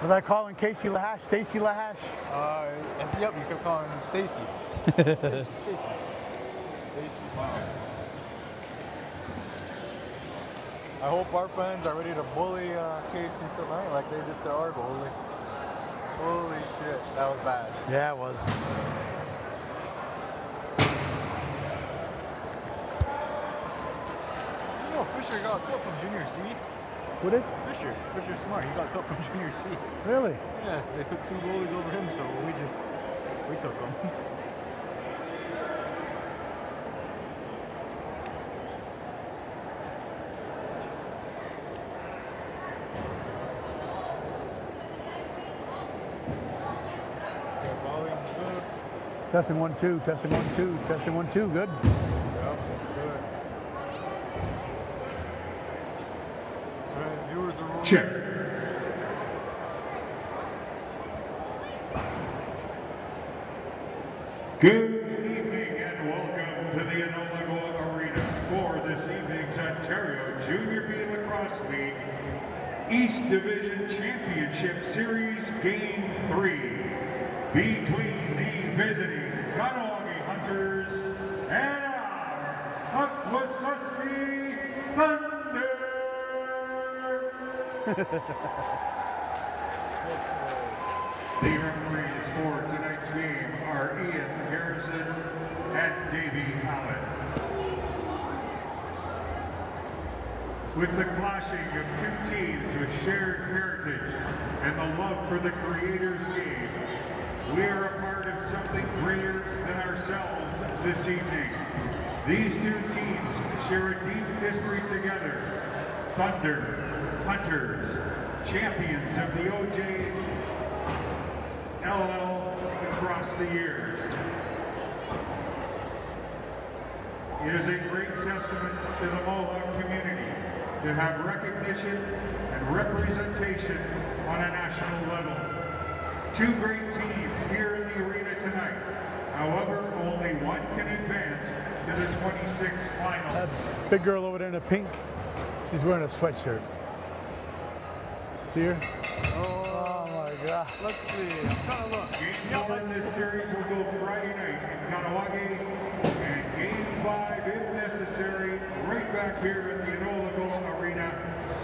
Was I calling Casey Lahash, Stacy Lahash? Yep, you could call him Stacy. Stacy's mom. I hope our fans are ready to bully Casey tonight like they did to our goalie. Holy shit, that was bad. Yeah, it was. You know, Fisher got cut from Junior C. Who did? Fisher Smart. He got cut from Junior C. Really? Yeah, they took 2 goalies over him, so we took him. Testing 1 2, testing 1 2, testing 1 2, good. Yep, good. Alright, viewers are rolling. Check. Good evening and welcome to the Kahnawake Arena for this evening's Ontario Junior B Lacrosse League East Division Championship Series Game 3 between the visiting Kahnawake Hunters and our Akwesasne Thunder. The referees for tonight's game are Ian Harrison and Davey Allen. With the clashing of 2 teams with shared heritage and the love for the Creator's game, we are a part of something greater than ourselves this evening. These 2 teams share a deep history together. Thunder, Hunters, champions of the OJLL across the years. It is a great testament to the Mohawk community to have recognition and representation on a national level. 2 great teams here in the arena tonight. However, only one can advance to the 26th final. That big girl over there in the pink, she's wearing a sweatshirt. See her? Oh my God. Let's see. I'm trying to look. Game 1 in this series will go Friday night in Kahnawake, and Game 5, if necessary, right back here at the Kahnawake Arena,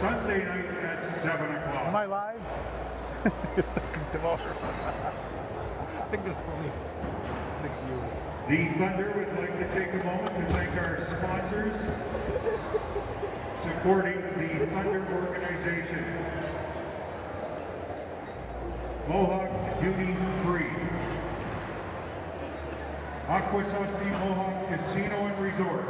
Sunday night at 7 o'clock. Am I live? Tomorrow. I think there's only 6 viewers. The Thunder would like to take a moment to thank our sponsors supporting the Thunder organization. Mohawk Duty Free, Akwesasne Mohawk Casino and Resort,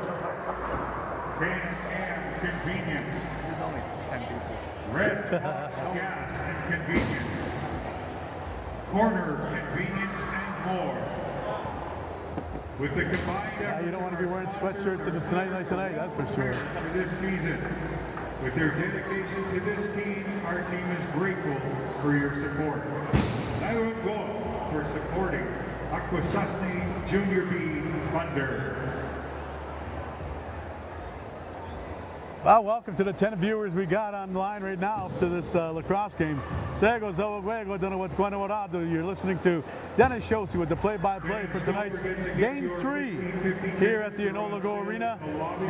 Can-Am Convenience, There's only 10 people. Red Fox Gas and Convenience, Corner Convenience and more. With the combined You don't want to be wearing sweatshirts in the tonight, that's for sure. For this season, with their dedication to this team, our team is grateful for your support. I would go for supporting Akwesasne Junior B Thunder. Well, welcome to the 10 viewers we got online right now to this lacrosse game. Sego Zawagwego, don't know what's going on. You're listening to Dennis Shosey with the play-by-play for tonight's Game 3 here at the Kahnawake Arena.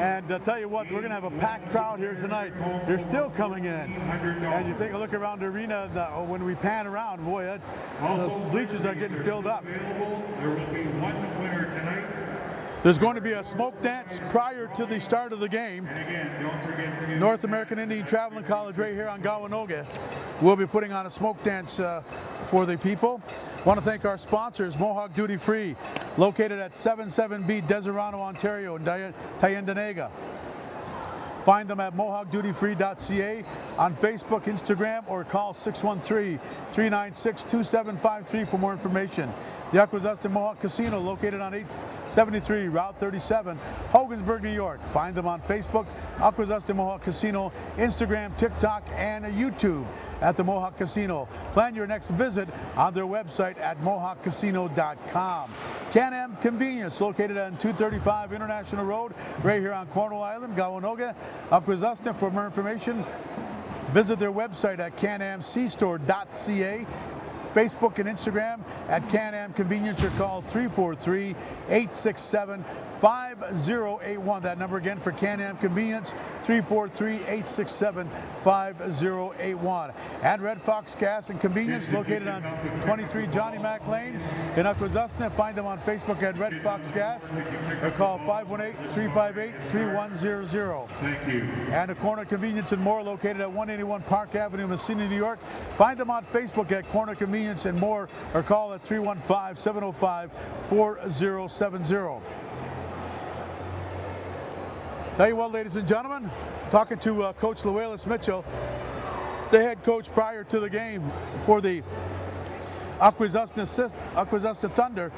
And I'll tell you what, we're going to have a packed crowd here tonight. They're still coming in. And you take a look around the arena, when we pan around, boy, the bleachers are getting filled up. There will be one winner tonight. There's going to be a smoke dance prior to the start of the game. And again, don't forget to North American Indian Traveling College right here on Kahnawake will be putting on a smoke dance for the people. Want to thank our sponsors, Mohawk Duty Free, located at 77B Deserano, Ontario, in Tyendinaga. Find them at mohawkdutyfree.ca on Facebook, Instagram, or call 613-396-2753 for more information. The Akwesasne Mohawk Casino, located on 873 Route 37, Hogansburg, New York. Find them on Facebook, Akwesasne Mohawk Casino, Instagram, TikTok, and YouTube at the Mohawk Casino. Plan your next visit on their website at mohawkcasino.com. Can-Am Convenience, located on 235 International Road, right here on Cornwall Island, Kahnawake. Akwesasne. For more information, Visit their website at canamcstore.ca. Facebook and Instagram at Can-Am Convenience, or call 343-867-5081. That number again for Can-Am Convenience, 343-867-5081. And Red Fox Gas and Convenience, located on 23 Johnny Mac Lane in Akwesasne. Find them on Facebook at Red Fox Gas, or call 518-358-3100. Thank you. And a Corner Convenience and More, located at 181 Park Avenue, Messina, New York. Find them on Facebook at Corner Convenience and More, or call at 315-705-4070. Tell you what, ladies and gentlemen, talking to Coach Akwesasne Mitchell, the head coach prior to the game for the Akwesasne Thunder.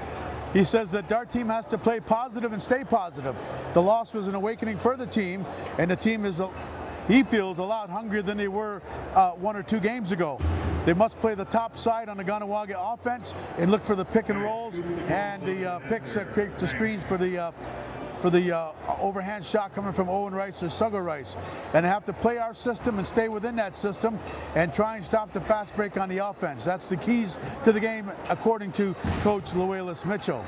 He says that our team has to play positive and stay positive. The loss was an awakening for the team, and the team is, he feels, a lot hungrier than they were 1 or 2 games ago. They must play the top side on the Kahnawake offense and look for the pick and rolls and the picks that create the screens for the overhand shot coming from Owen Rice or Sugar Rice. And they have to play our system and stay within that system and try and stop the fast break on the offense. That's the keys to the game, according to Coach Akwesasne Mitchell.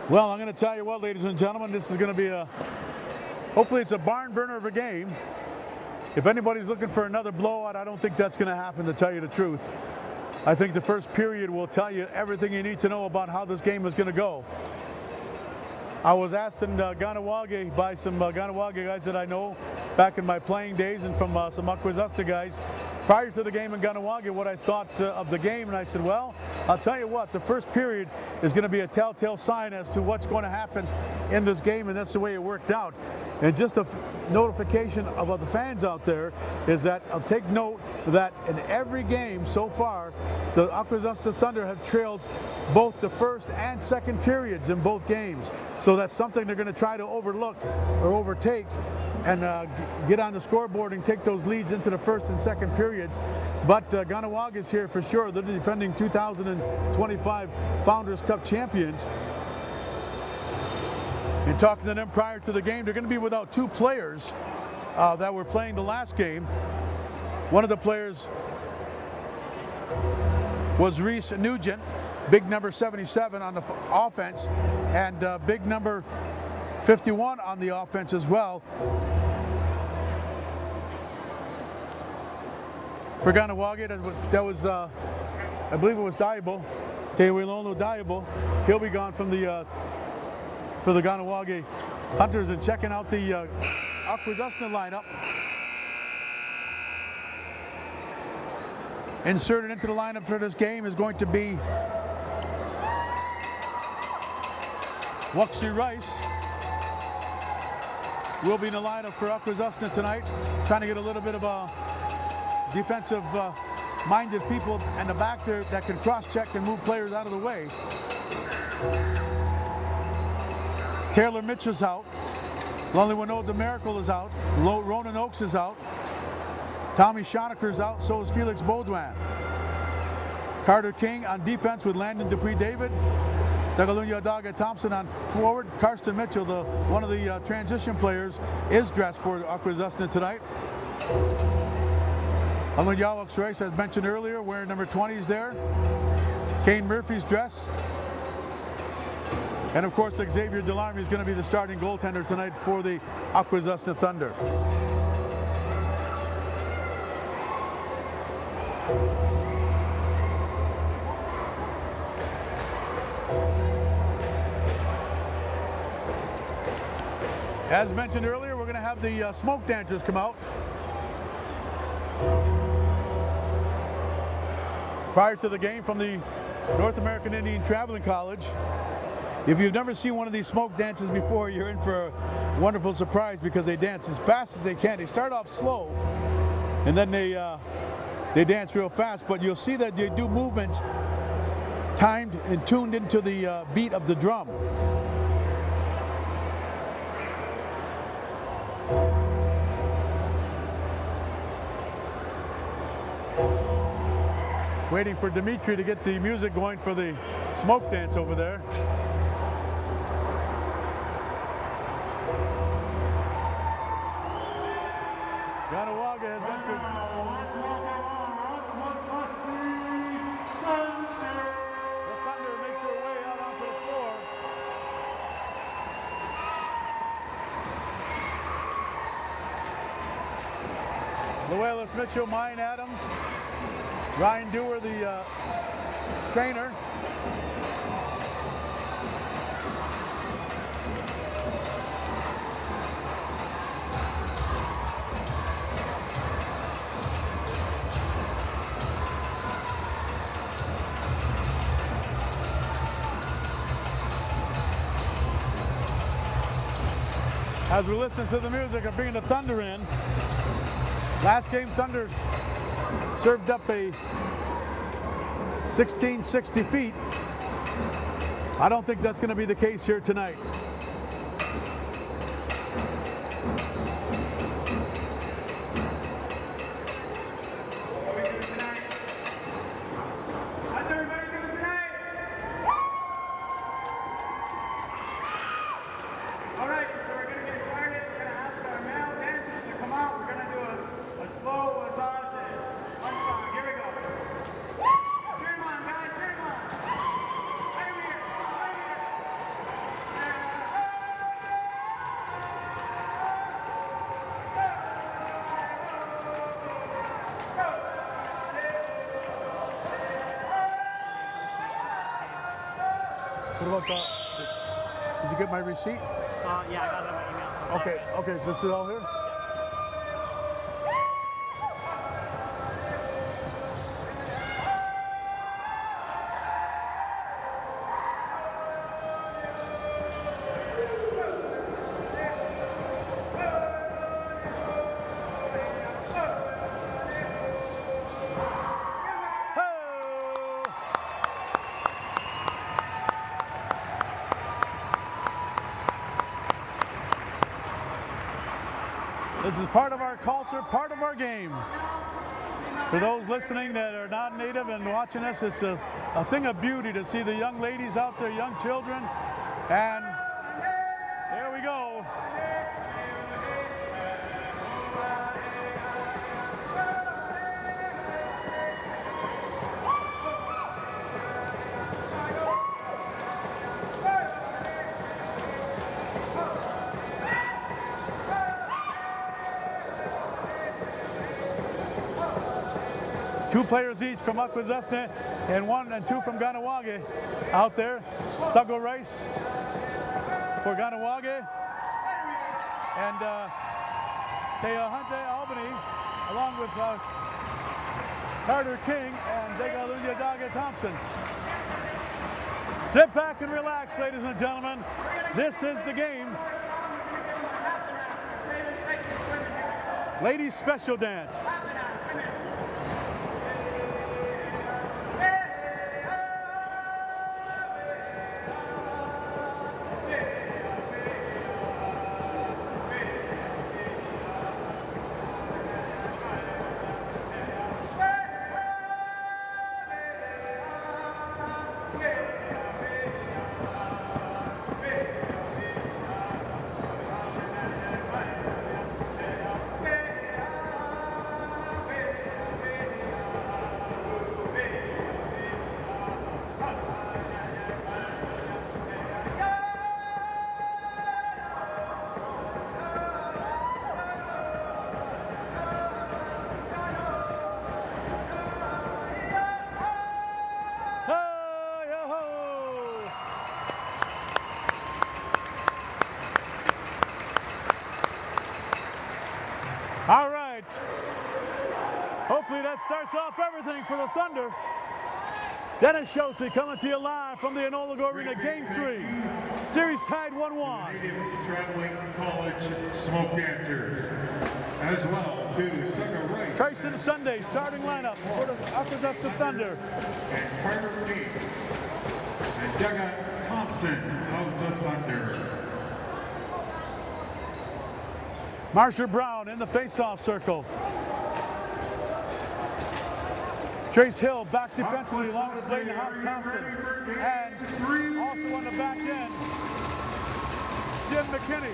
Well, I'm going to tell you what, ladies and gentlemen, this is going to be hopefully it's a barn burner of a game. If anybody's looking for another blowout, I don't think that's going to happen, to tell you the truth. I think the first period will tell you everything you need to know about how this game is going to go. I was asked in Kahnawake by some Kahnawake guys that I know back in my playing days, and from some Akwesasne guys prior to the game in Kahnawake, what I thought of the game, and I said, well, I'll tell you what, the first period is going to be a telltale sign as to what's going to happen in this game, and that's the way it worked out. And just a notification about the fans out there is that I'll take note that in every game so far, the Akwesasne Thunder have trailed both the first and second periods in both games. So that's something they're going to try to overlook or overtake and get on the scoreboard and take those leads into the first and second periods. But Kahnawake is here for sure. They're the defending 2025 Founders Cup champions. And talking to them prior to the game, they're going to be without 2 players that were playing the last game. One of the players was Reese Nugent, big number 77 on the offense, and big number 51 on the offense as well. For Kahnawake, that was, I believe it was Daibo, Tewilolo Daibo. He'll be gone from the for the Kahnawake Hunters. And checking out the Akwesasne lineup. Inserted into the lineup for this game is going to be Wuxie Rice. Will be in the lineup for Akwesasne tonight, trying to get a little bit of a defensive minded people in the back there that can cross-check and move players out of the way. Taylor Mitchell's out. Lonely Winnow DeMiracle is out. Ronan Oakes is out. Tommy Schoneker's out, so is Felix Baudouin. Carter King on defense with Landon Dupuis-David. Dagalunya Daga Thompson on forward. Karsten Mitchell, one of the transition players, is dressed for Akwesasne tonight. Alunya Rice, as mentioned earlier, wearing number 20 is there. Kane Murphy's dressed. And of course, Xavier Delarme is going to be the starting goaltender tonight for the Akwesasne Thunder. As mentioned earlier, we're going to have the smoke dancers come out. Prior to the game from the North American Indian Traveling College. If you've never seen one of these smoke dances before, you're in for a wonderful surprise, because they dance as fast as they can. They start off slow, and then they dance real fast, but you'll see that they do movements timed and tuned into the beat of the drum. Waiting for Dimitri to get the music going for the smoke dance over there. Kahnawake has entered. The Thunder make their way out onto the floor. Llewellyn Mitchell, Mine Adams, Ryan Dewar, the trainer. As we listen to the music of bringing the Thunder in, last game Thunder served up a 1660 feet. I don't think that's going to be the case here tonight. How's everybody doing tonight? All right, so we're going to get started. We're going to ask our male dancers to come out. We're going to do a slow Akwesasne. One song. Here we go. Cheer 'em on, guys. Cheer 'em on. Right over here. Right over here. What about the, did you get my receipt? Yeah, I got it on my email. So it's Okay, all right. okay, is this it all here? This is part of our culture, part of our game. For those listening that are not native and watching us, it's a thing of beauty to see the young ladies out there, young children, and there we go. Two players each from Akwesasne and one and two from Kahnawake out there. Sago Rice for Kahnawake and Teahunte Albany along with Carter King and Degalunya Daga Thompson. Sit back and relax, ladies and gentlemen. This is the game. Ladies special dance. All right. Hopefully that starts off everything for the Thunder. Dennis Shosey coming to you live from the Enola Arena, Game 3. Series tied 1-1. Native Traveling College Smoke Dancers. As well to Sago Rice. Tyson Sunday starting lineup for the Akwesasne Thunder. And Carter King. And Daga Thompson of the Thunder. Marshall Brown in the face-off circle. Trace Hill back defensively along with Bladen Hobbs Thompson. And also on the back end, Jim McKinney.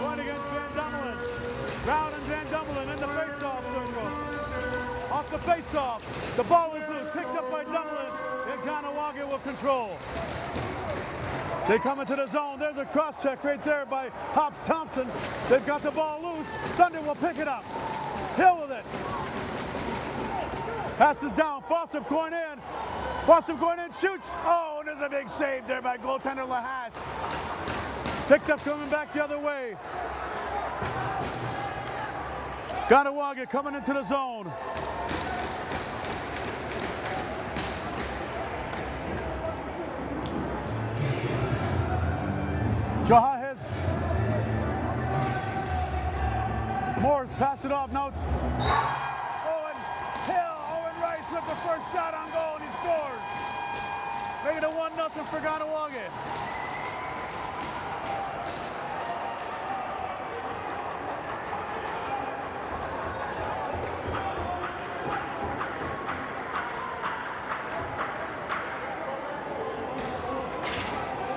20 against Van Dummelen. Brown and Van Dummelen in the face-off circle. Off the face-off. The ball is loose, picked up by Dummelen, and Kahnawake will control. They come into the zone. There's a cross-check right there by Hops Thompson. They've got the ball loose. Thunder will pick it up. Hill with it. Passes down. Foster going in. Foster going in, shoots. Oh, and there's a big save there by goaltender Lahash. Picked up coming back the other way. Kahnawake coming into the zone. Johahes. Morris pass it off. Now it's Owen Hill. Owen Rice with the first shot on goal, and he scores. Making it 1-0 for Kahnawake.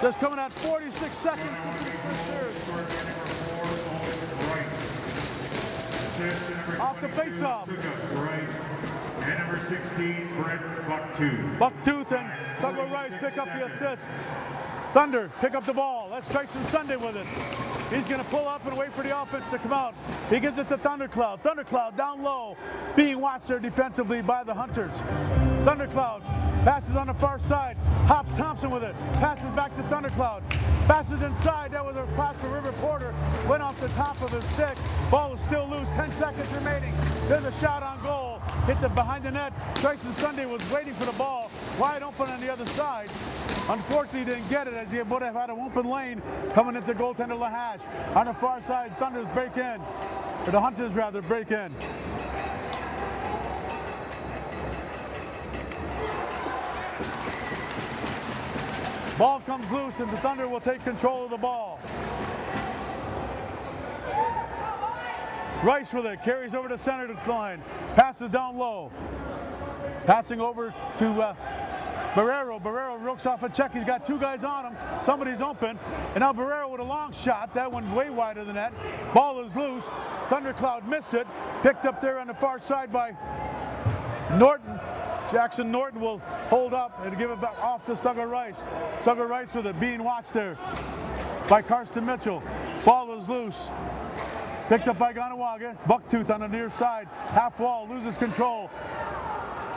Just coming at 46 seconds into the first period. Off the face-off. And number 16, Brett Bucktooth. Bucktooth and Suggo Rice pick up the assist. Thunder pick up the ball. That's Tyson Sunday with it. He's going to pull up and wait for the offense to come out. He gives it to Thundercloud. Thundercloud down low, being watched there defensively by the Hunters. Thundercloud passes on the far side. Hops Thompson with it. Passes back to Thundercloud. Passes inside. That was a pass for River Porter. Went off the top of his stick. Ball is still loose. 10 seconds remaining. There's a shot on goal. Hit the behind the net. Tyson Sunday was waiting for the ball. Wide open on the other side. Unfortunately, he didn't get it as he would have had an open lane coming into goaltender Lahash. On the far side, Thunders break in. Or the Hunters rather break in. Ball comes loose and the Thunder will take control of the ball. Rice with it, carries over to center line, passes down low. Passing over to Barrero. Barrero rooks off a check. He's got two guys on him. Somebody's open. And now Barrero with a long shot. That one way wide of the net. Ball is loose. Thundercloud missed it. Picked up there on the far side by Norton. Jackson Norton will hold up and give it back off to Suggo Rice. Suggo Rice with it, being watched there by Karsten Mitchell. Ball is loose. Picked up by Kahnawake. Bucktooth on the near side. Half wall, loses control.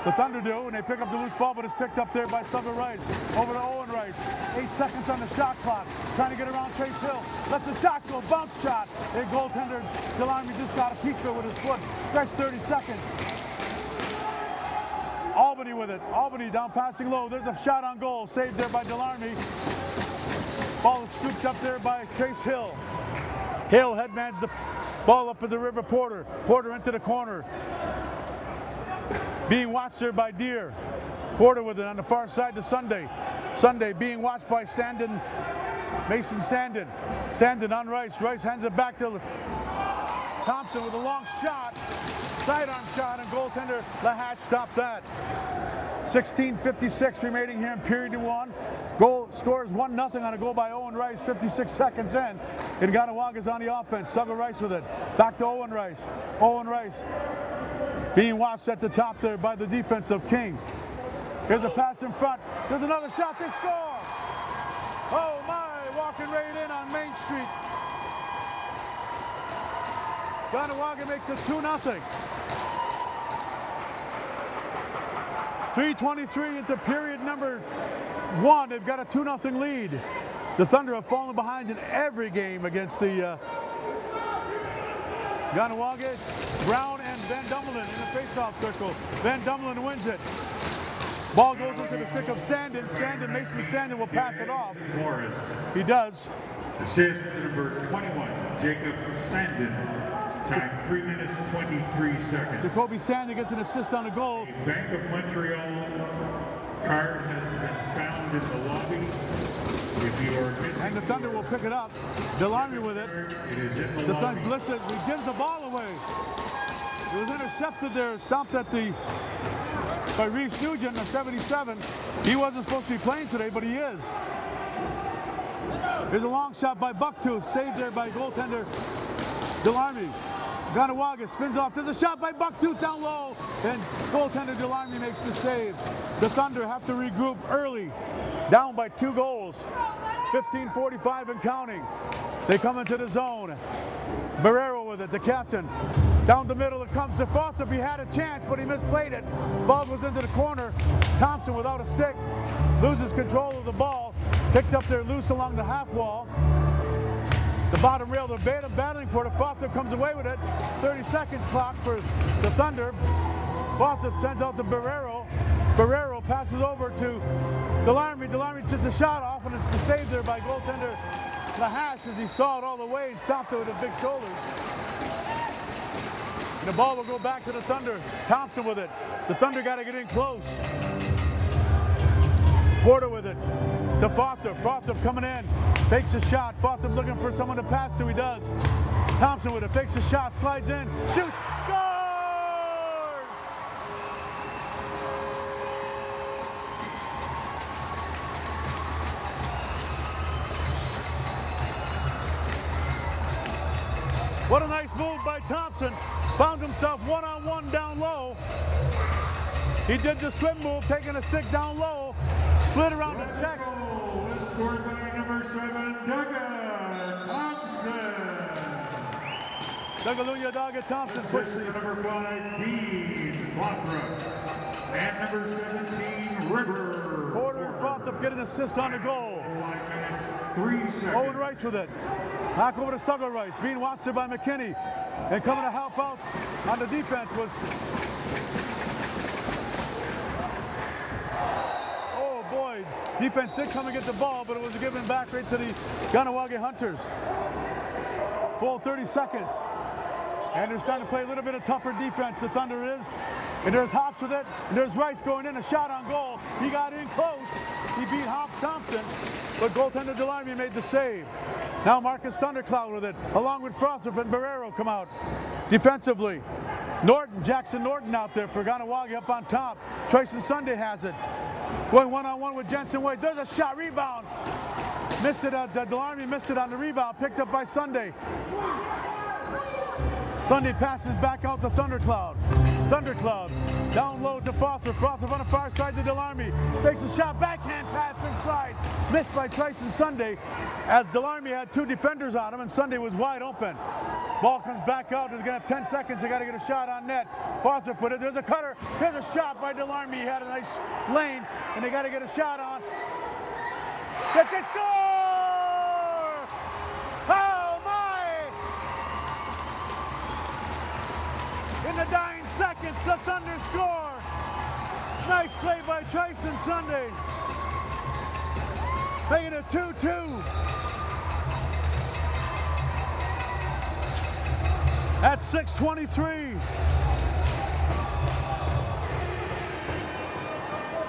The Thunder do, and they pick up the loose ball, but it's picked up there by Suggo Rice. Over to Owen Rice. 8 seconds on the shot clock. Trying to get around Trace Hill. Lets the shot go, bounce shot. And goaltender Delarmy just got a piece of it with his foot. That's 30 seconds. Albany with it. Albany down passing low. There's a shot on goal. Saved there by Delarmy. Ball is scooped up there by Trace Hill. Hill headmans the ball up at the River Porter. Porter into the corner. Being watched there by Deere. Porter with it on the far side to Sunday. Sunday being watched by Sandin. Mason Sandin. Sandin on Rice. Rice hands it back to Thompson with a long shot. Sidearm shot, and goaltender Lahash stopped that. 16:56 remaining here in period 1. Goal scores 1-0 on a goal by Owen Rice 56 seconds in. And Kahnawake on the offense. Suggo Rice with it. Back to Owen Rice. Owen Rice being watched at the top there by the defense of King. Here's a pass in front. There's another shot. They score. Oh my, walking right in on Main Street. Kahnawake makes it 2-0. 3:23 into period number 1. They've got a 2-0 lead. The Thunder have fallen behind in every game against the Kahnawake. Brown and Van Dummelen in the face-off circle. Van Dummelen wins it. Ball goes into the stick of Sandin. Sandin, Mason Sandin will pass it off. Morris. He does. Assist number 21, Jacob Sandin. Time 3 minutes 23 seconds. Jacoby Sandin gets an assist on the goal. A Bank of Montreal card has been found in the lobby. If you are missing, And the Thunder will pick it up. Delarmy with it. It is in the The lobby. Thunder, listen, he gives the ball away. It was intercepted there, stopped at the by Reese Nugent, the 77. He wasn't supposed to be playing today, but he is. There's a long shot by Bucktooth, saved there by goaltender Delarmy. Kahnawake spins off. There's a shot by Bucktooth down low, and goaltender Delarmy makes the save. The Thunder have to regroup early, down by 2 goals. 15:45 and counting. They come into the zone. Barrero with it, the captain. Down the middle it comes to Foster. He had a chance, but he misplayed it. Ball goes into the corner. Thompson without a stick loses control of the ball. Picked up there loose along the half wall. The bottom rail, they're battling for it. Foster comes away with it. 30 seconds clock for the Thunder. Foster sends out to Barrero. Barrero passes over to Delarmy. Delarmy just a shot off, and it's saved there by goaltender Lahash as he saw it all the way and stopped it with the big shoulders. And the ball will go back to the Thunder. Thompson with it. The Thunder got to get in close. Porter with it to Foster. Foster coming in, fakes a shot. Foster looking for someone to pass to. He does. Thompson with it, fakes a shot, slides in, shoots, scores! What a nice move by Thompson. Found himself one-on-one down low. He did the swim move, taking a stick down low, slid around the check. Scored by number 7, Douglas Thompson. Douglas Thompson puts the number 5, Dean Quantra. And number 17, River. Porter and Foster get an assist on the goal. 5 minutes, 3 seconds. Owen Rice with it. Back over to Sugar Rice, being watched there by McKinney. And coming to help out on the defense was... Oh boy, defense did come and get the ball, but it was given back right to the Kahnawake Hunters. Full 30 seconds. And they're starting to play a little bit of tougher defense, the Thunder is. And there's Hops with it, and there's Rice going in, a shot on goal. He got in close. He beat Hops Thompson, but goaltender Delarmy made the save. Now Marcus Thundercloud with it, along with Frothrop and Barrero come out defensively. Jackson Norton out there for Kahnawake up on top. Tryson Sunday has it. Going one-on-one with Jensen Wade. There's a shot, rebound. Missed it, Delarmy missed it on the rebound, picked up by Sunday. Sunday passes back out to Thundercloud. Thundercloud down low to Frothrop. Frothrop on the far side to Delarmy. Takes a shot, backhand pass inside. Missed by Tryson Sunday as Delarmy had 2 defenders on him and Sunday was wide open. Ball comes back out. There's going to have 10 seconds. They got to get a shot on net. Frothrop put it. There's a cutter. Here's a shot by Delarmy. He had a nice lane and they got to get a shot on. That they score! Oh my! In the dying seconds, the Thunder score. Nice play by Tryson Sunday. Making it 2-2. At 6:23.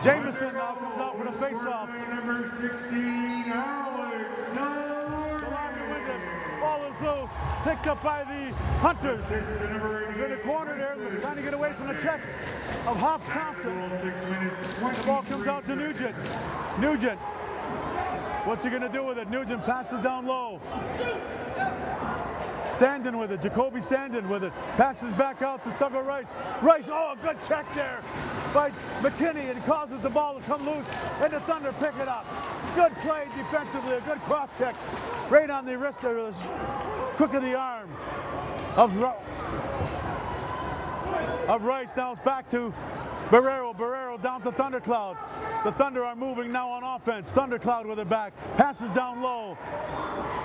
Jameson now comes out for the faceoff. Number 16, Alex Delarmy wins it. Ball is loose. Picked up by the Hunters. He's in the corner there, trying to get away from the check of Hops Thompson. The ball comes out to Nugent. Nugent. What's he going to do with it? Nugent passes down low. Sandin with it. Jacoby Sandin with it. Passes back out to Sugar Rice. Rice, oh, a good check there by McKinney, and causes the ball to come loose, and the Thunder pick it up. Good play defensively, a good cross check right on the wrist, or the crook of the arm of Rice. Now it's back to Barrero. Barrero down to Thundercloud. The Thunder are moving now on offense. Thundercloud with it back. Passes down low.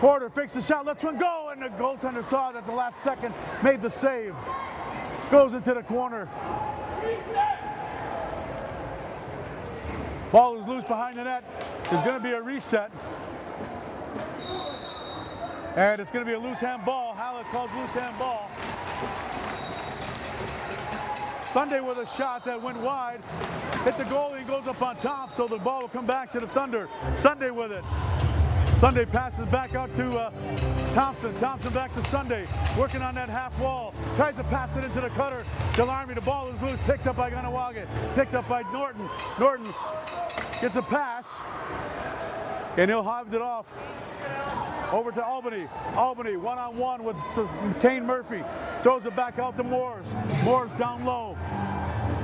Porter fakes the shot, lets one go, and the goaltender saw it at the last second, made the save. Goes into the corner. Ball is loose behind the net. There's going to be a reset. And it's going to be a loose hand ball. Hallett calls loose hand ball. Sunday with a shot that went wide. Hit the goalie and goes up on top, so the ball will come back to the Thunder. Sunday with it. Sunday passes back out to Thompson. Thompson back to Sunday, working on that half wall. Tries to pass it into the cutter. Delarmy, the ball is loose, picked up by Kahnawake. Picked up by Norton. Norton gets a pass. and he'll hive it off over to Albany. Albany one-on-one with Kane Murphy. Throws it back out to Moores. Moores down low.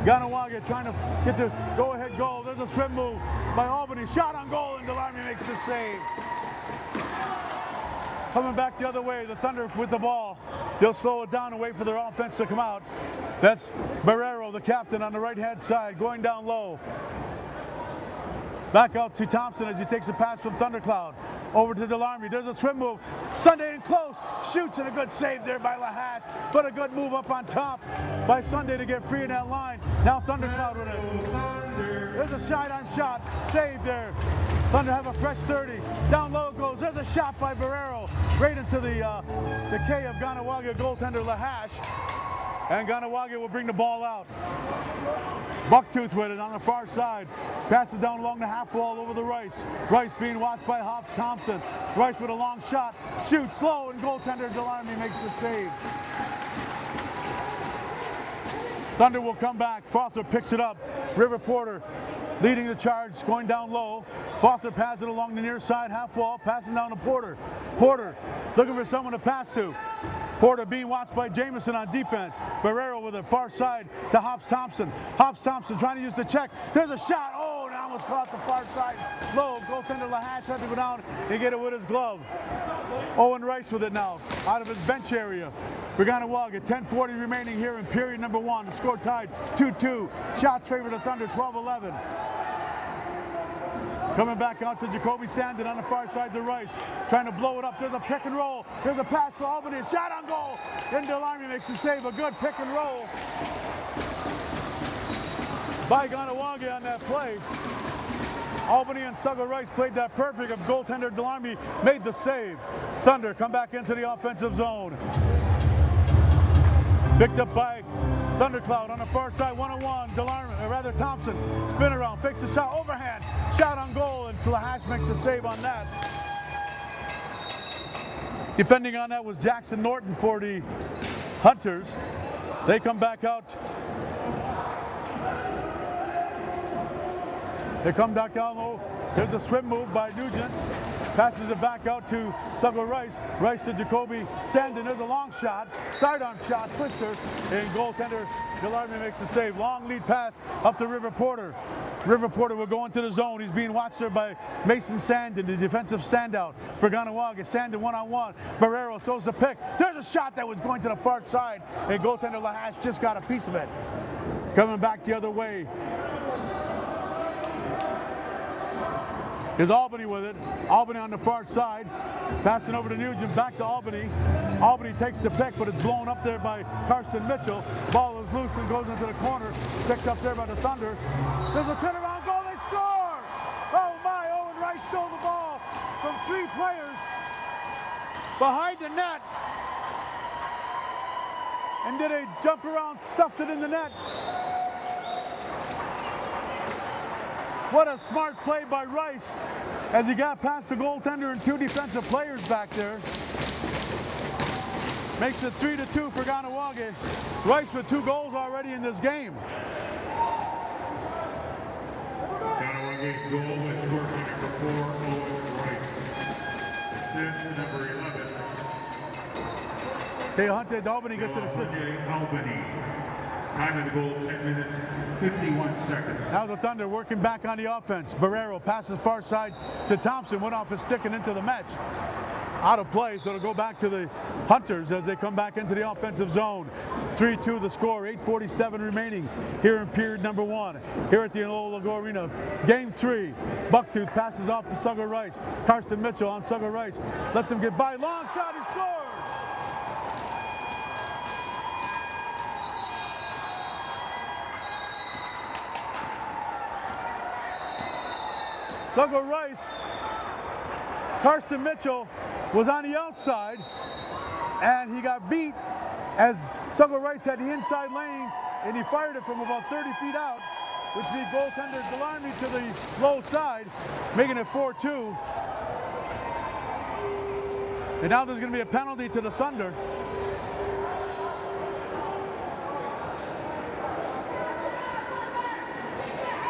Kahnawake trying to get the go-ahead goal. There's a swim move by Albany. Shot on goal, and Delarmy makes the save. Coming back the other way, the Thunder with the ball. They'll slow it down and wait for their offense to come out. That's Barrero, the captain, on the right-hand side, going down low. Back out to Thompson as he takes a pass from Thundercloud. Over to Delarmy. There's a swim move. Sunday in close. Shoots, and a good save there by Lahash. But a good move up on top by Sunday to get free in that line. Now Thundercloud with it. There's a sidearm shot. Save there. Thunder have a fresh 30. Down low it goes. There's a shot by Barrero. Right into the K of Kahnawake goaltender Lahash. And Kahnawake will bring the ball out. Bucktooth with it on the far side. Passes down along the half wall over the Rice. Rice being watched by Hobbs Thompson. Rice with a long shot. Shoots low, and goaltender Delarmy makes the save. Thunder will come back. Foster picks it up. River Porter leading the charge, going down low. Foster passes it along the near side half wall, passing down to Porter. Porter looking for someone to pass to. Porter being watched by Jamison on defense. Barrero with a far side to Hobbs Thompson. Hobbs Thompson trying to use the check. There's a shot. Oh, and almost caught the far side. Low. Goaltender Lahash had to go down and get it with his glove. Owen Rice with it now, out of his bench area. For Kahnawake, 10:40 remaining here in period number 1. The score tied 2-2. Shots favor the Thunder, 12-11. Coming back out to Jacoby Sandin on the far side to Rice. Trying to blow it up. There's a pick and roll. There's a pass to Albany. A shot on goal. And Delarmy makes the save. A good pick and roll by Kahnawake on that play. Albany and Suggo Rice played that perfect. If goaltender Delarmy made the save. Thunder come back into the offensive zone. Picked up by Thundercloud on the far side, one-on-one. Delarmy, or rather Thompson, spin around, fakes a shot, overhand, shot on goal, and Lahash makes a save on that. Defending on that was Jackson Norton for the Hunters. They come back out. They come back down low. There's a swim move by Nugent. Passes it back out to Suggo Rice. Rice to Jacoby Sandin. There's a long shot. Sidearm shot. Twister. And goaltender Delarmy makes the save. Long lead pass up to River Porter. River Porter will go into the zone. He's being watched there by Mason Sandin, the defensive standout for Kahnawake. Sandin one-on-one. Barrero throws a pick. There's a shot that was going to the far side. And goaltender Lahash just got a piece of it. Coming back the other way is Albany with it. Albany on the far side. Passing over to Nugent, back to Albany. Albany takes the pick, but it's blown up there by Karsten Mitchell. Ball is loose and goes into the corner. Picked up there by the Thunder. There's a turnaround goal, they score! Oh my, Owen Rice stole the ball from 3 players behind the net. And did a jump around, stuffed it in the net. What a smart play by Rice as he got past the goaltender and 2 defensive players back there. Makes it 3-2 for Kahnawake. Rice with 2 goals already in this game. Kahnawake's goal was scored by number 4, Owen Rice. Assist number 11. They hunted. Albany gets an assist. Albany. Time of the goal, 10 minutes, 51 seconds. Now the Thunder working back on the offense. Barrero passes far side to Thompson. Went off his stick and into the match. Out of play, so it'll go back to the Hunters as they come back into the offensive zone. 3-2 the score, 8:47 remaining here in period number 1. Here at the Lago Arena. Game 3. Bucktooth passes off to Suggo Rice. Karsten Mitchell on Suggo Rice. Lets him get by. Long shot, he scores! Suggo Rice, Karsten Mitchell was on the outside, and he got beat as Suggo Rice had the inside lane, and he fired it from about 30 feet out, which beat goaltender Delarmy to the low side, making it 4-2. And now there's going to be a penalty to the Thunder.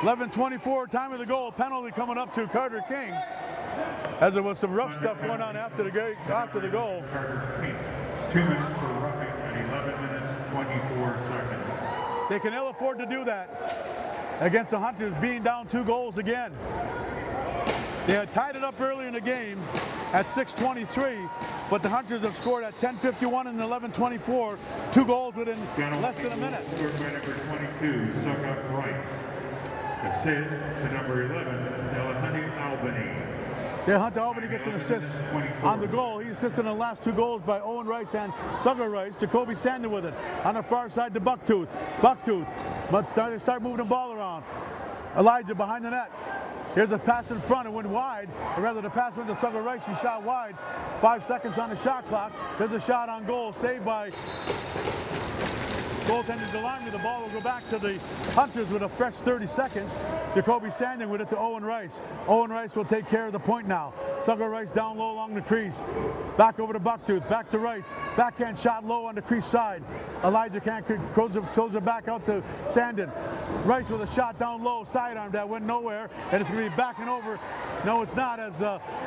.11:24, time of the goal. Penalty coming up to Carter King. as there was some rough stuff going on after the goal. 2 minutes for roughing and 11 minutes 24 seconds. They can ill afford to do that against the Hunters, being down 2 goals again. They had tied it up early in the game at 6:23, but the Hunters have scored at 10:51 and 11:24, 2 goals within less than a minute. Scored by number 22, Suckup Rice. Assist to number 11, Delahunty Albany. Delahunty Albany gets an assist on the goal. He assisted in the last 2 goals by Owen Rice and Sugar Rice. Jacoby Sandin with it on the far side to Bucktooth. Bucktooth, but start moving the ball around. Elijah behind the net. Here's a pass in front. It went wide. Or rather, the pass went to Sugar Rice. He shot wide. 5 seconds on the shot clock. There's a shot on goal. Saved by goaltender Delarmy. The ball will go back to the Hunters with a fresh 30 seconds. Jacoby Sandin with it to Owen Rice. Owen Rice will take care of the point now. Sugar Rice down low along the crease. Back over to Bucktooth. Back to Rice. Backhand shot low on the crease side. Elijah can't throws it back out to Sandin. Rice with a shot down low, sidearm that went nowhere, and it's going to be backing over. No, it's not, as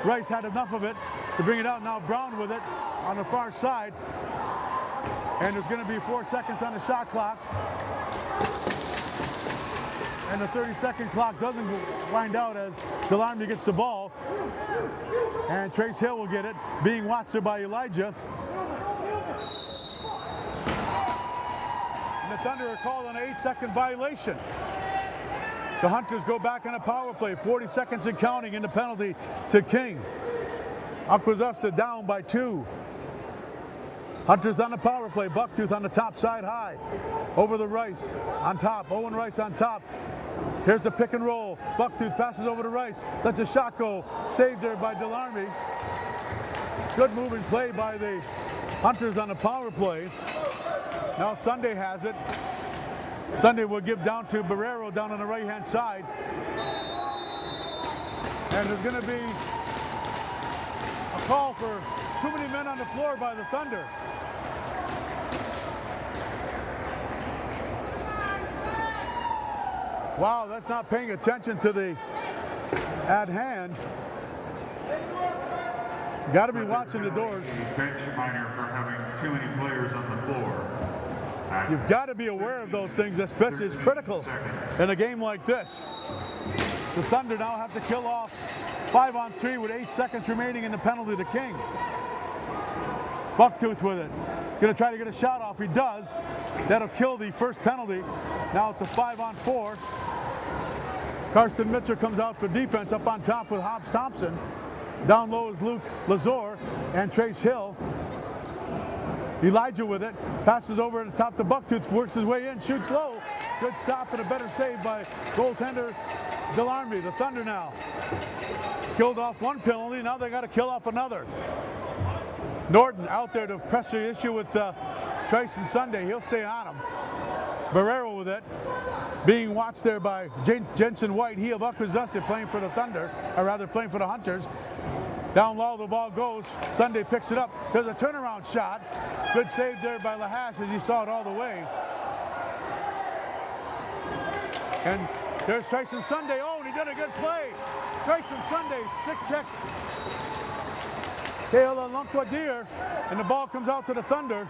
Rice had enough of it to bring it out. Now Brown with it on the far side. And there's going to be 4 seconds on the shot clock. And the 30-second clock doesn't wind out as Delarmy gets the ball. And Trace Hill will get it, being watched there by Elijah. And the Thunder are called on an 8-second violation. The Hunters go back on a power play, 40 seconds and counting in the penalty to King. Akwesasne down by 2. Hunters on the power play. Bucktooth on the top side high. Over the Rice on top. Owen Rice on top. Here's the pick and roll. Bucktooth passes over to Rice. Lets a shot go. Saved there by Delarmy. Good moving play by the Hunters on the power play. Now Sunday has it. Sunday will give down to Barrero down on the right-hand side. And there's going to be a call for too many men on the floor by the Thunder. Wow, that's not paying attention to the at hand. Got to be watching the doors. Bench minor for having too many players on the floor. You've got to be aware of those things, especially it's critical in a game like this. The Thunder now have to kill off 5-on-3 with 8 seconds remaining in the penalty to King. Bucktooth with it. Going to try to get a shot off. He does. That'll kill the first penalty. Now it's a 5-on-4. Karsten Mitchell comes out for defense up on top with Hobbs Thompson. Down low is Luke Lazor and Trace Hill. Elijah with it. Passes over at the top to Bucktooth. Works his way in. Shoots low. Good stop and a better save by goaltender Delarmy. The Thunder now killed off 1 penalty. Now they got to kill off another. Norton out there to press the issue with Tyson Sunday. He'll stay on him. Barrero with it. Being watched there by Jensen White. He of Akwesasne playing for the Thunder, or rather playing for the Hunters. Down low the ball goes. Sunday picks it up. There's a turnaround shot. Good save there by Lahash as he saw it all the way. And there's Tyson Sunday. Oh, and he did a good play. Tyson Sunday stick check. Kayla Lunquadier, and the ball comes out to the Thunder.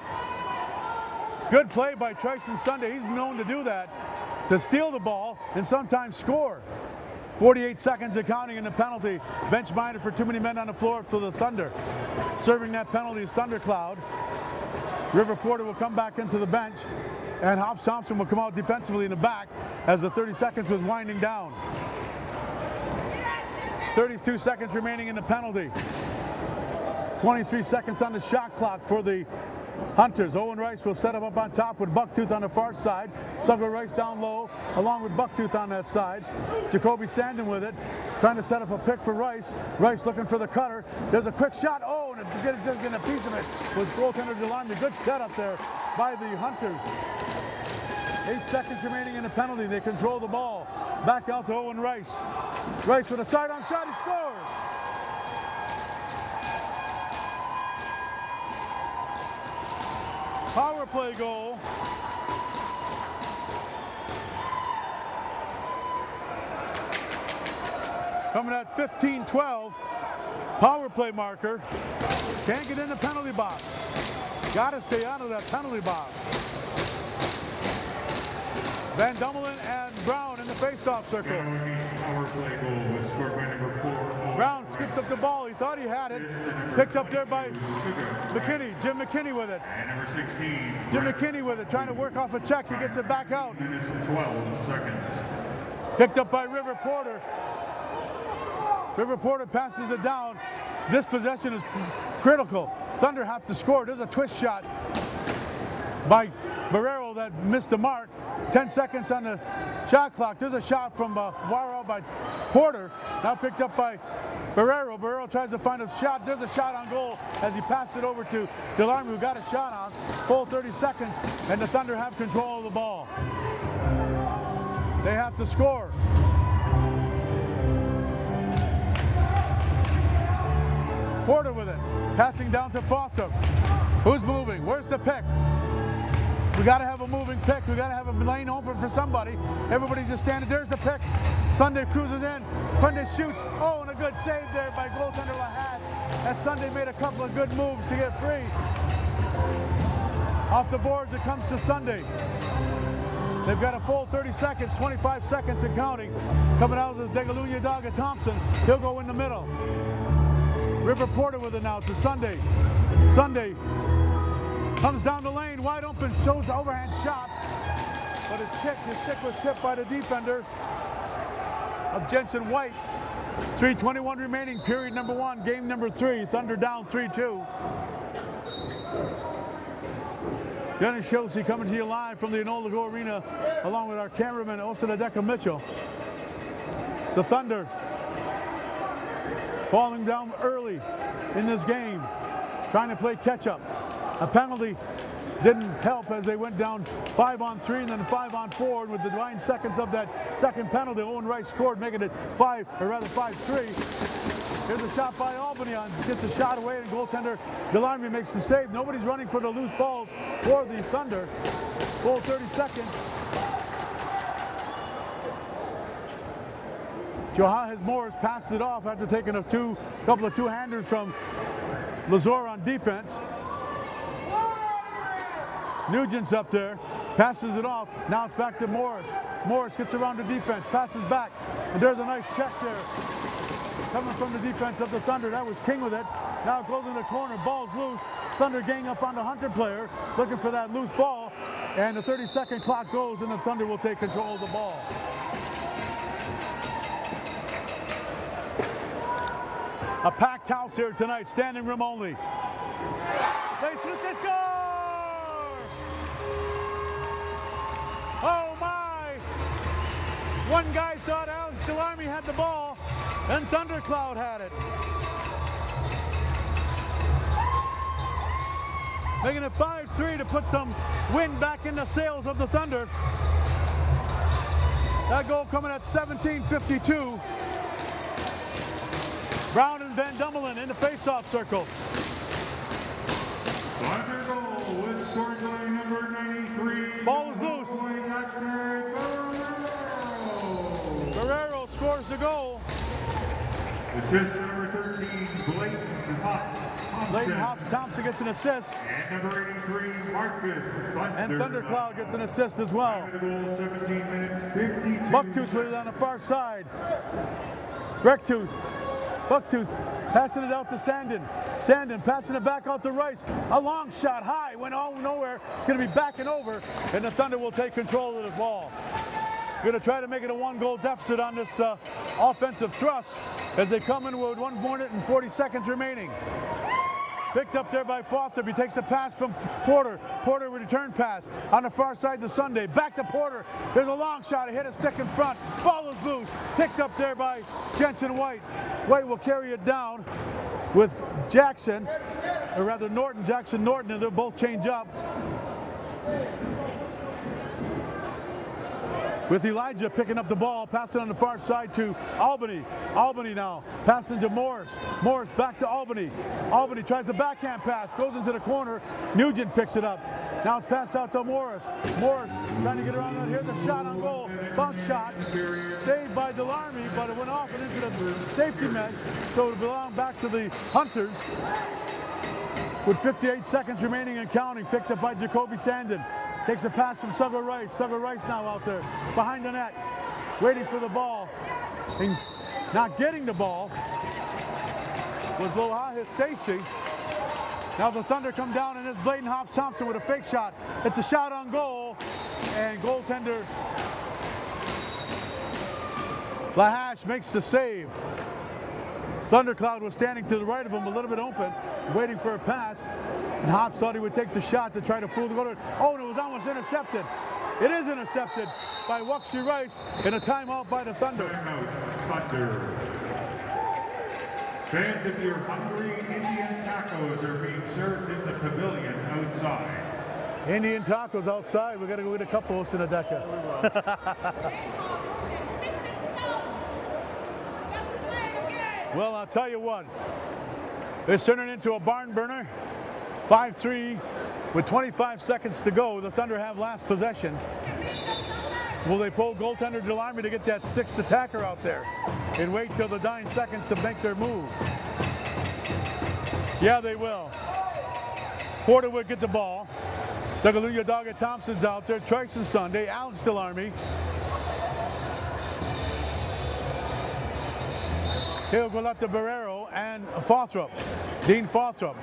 Good play by Tyson Sunday. He's known to do that, to steal the ball and sometimes score. 48 seconds and counting in the penalty. Bench minor for too many men on the floor for the Thunder. Serving that penalty is Thundercloud. River Porter will come back into the bench, and Hobbs Thompson will come out defensively in the back as the 30 seconds was winding down. 32 seconds remaining in the penalty. 23 seconds on the shot clock for the Hunters. Owen Rice will set him up on top with Bucktooth on the far side. Sugar Rice down low, along with Bucktooth on that side. Jacoby Sandin with it, trying to set up a pick for Rice. Rice looking for the cutter. There's a quick shot. Oh, and just getting a piece of it was goaltender Delarmy. Good setup there by the Hunters. 8 seconds remaining in the penalty. They control the ball. Back out to Owen Rice. Rice with a sidearm shot. He scores. Power play goal. Coming at 15-12. Power play marker. Can't get in the penalty box. Got to stay out of that penalty box. Van Dummelen and Brown in the face-off circle. Power play goal was scored by number 4. Brown scoops up the ball. He thought he had it. Picked up there by McKinney. Jim McKinney with it. And number 16. Jim McKinney with it, trying to work off a check. He gets it back out. Minutes and 12 seconds. Picked up by River Porter. River Porter passes it down. This possession is critical. Thunder have to score. There's a twist shot by Barrero that missed the mark. 10 seconds on the shot clock. There's a shot from Waro by Porter. Now picked up by Barrero. Barrero tries to find a shot. There's a shot on goal as he passed it over to Delarme, who got a shot on. Full 30 seconds, and the Thunder have control of the ball. They have to score. Porter with it. Passing down to Foster. Who's moving? Where's the pick? We got to have a moving pick. We got to have a lane open for somebody. Everybody's just standing. There's the pick. Sunday cruises in. Sunday shoots. Oh, and a good save there by goaltender Lahad, as Sunday made a couple of good moves to get free. Off the boards, it comes to Sunday. They've got a full 30 seconds, 25 seconds and counting. Coming out is Degalunya Daga Thompson. He'll go in the middle. River Porter with it now to Sunday. Sunday comes down the lane, wide open, shows the overhand shot, but his stick was tipped by the defender of Jensen White. 3:21 remaining, period number 1, game number 3. Thunder down 3-2. Dennis Shosey coming to you live from the Enola Go Arena, along with our cameraman Osadadeka Mitchell. The Thunder falling down early in this game, trying to play catch-up. A penalty didn't help as they went down 5-on-3 and then 5-on-4. With the 9 seconds of that second penalty, Owen Rice scored, making it 5-3. Here's a shot by Albany on, gets a shot away, and goaltender Delarme makes the save. Nobody's running for the loose balls for the Thunder. Full 30 seconds. Johannes Morris passes it off after taking a couple of two-handers from Lazor on defense. Nugent's up there, passes it off. Now it's back to Morris. Morris gets around the defense, passes back, and there's a nice check there coming from the defense of the Thunder. That was King with it. Now closing the corner, ball's loose. Thunder gang up on the Hunter player, looking for that loose ball, and the 30-second clock goes, and the Thunder will take control of the ball. A packed house here tonight, standing room only. They shoot, they score! Oh my! One guy thought Alex Delarme had the ball, and Thundercloud had it. Making it 5-3 to put some wind back in the sails of the Thunder. That goal coming at 17:52. Brown and Van Dummelen in the face-off circle. Thunder goal was scored by number 93. Ball was loose. Barrero scores the goal. Assist number 13, Clayton Hops Thompson. Clayton Hops Thompson gets an assist. And number 83, Marcus Thunder. And Thundercloud gets an assist as well. Time of the goal, 17 minutes, 52. Bucktooth with it on the far side. Brecktooth. Bucktooth passing it out to Sandin. Sandin passing it back out to Rice. A long shot high, went all nowhere. It's going to be backing over, and the Thunder will take control of the ball. Going to try to make it a 1-goal deficit on this offensive thrust as they come in with 1 minute and 40 seconds remaining. Picked up there by Fothrup. He takes a pass from Porter. Porter with a return pass on the far side to Sunday. Back to Porter. There's a long shot. He hit a stick in front. Ball is loose. Picked up there by Jensen White. White will carry it down with Jackson, or rather Norton, Jackson Norton, and they'll both change up. With Elijah picking up the ball, passing on the far side to Albany. Albany now passing to Morris. Morris back to Albany. Albany tries a backhand pass, goes into the corner. Nugent picks it up. Now it's passed out to Morris. Morris trying to get around out here. The shot on goal. Bounce shot. Saved by Delarmy, but it went off and into the safety mesh. So it belonged back to the Hunters. With 58 seconds remaining and counting. Picked up by Jacoby Sandin. Takes a pass from Sugar Rice. Sugar Rice now out there behind the net. Waiting for the ball. And not getting the ball was Lohaha Stacy. Now the Thunder come down and it's Bladen Hobbs Thompson with a fake shot. It's a shot on goal, and goaltender Lahash makes the save. Thundercloud was standing to the right of him, a little bit open, waiting for a pass, and Hobbs thought he would take the shot to try to fool the goalie. Oh, and it was almost intercepted. It is intercepted by Wuxie Rice in a timeout by the Thunder. Timeout, Thunder. Fans, if you're hungry, Indian tacos are being served in the pavilion outside. Indian tacos outside. We got to go get a couple of in a deca. Well, I'll tell you what. It's turning into a barn burner. 5-3 with 25 seconds to go. The Thunder have last possession. Will they pull goaltender Delarmy to get that sixth attacker out there and wait till the dying seconds to make their move? Yeah, they will. Porter would get the ball. Dagaluya Dogga Thompson's out there. Tryson Sunday. Alex Delarmy. He'll go up to Barrero and Fawthrop. Dean Fawthrop.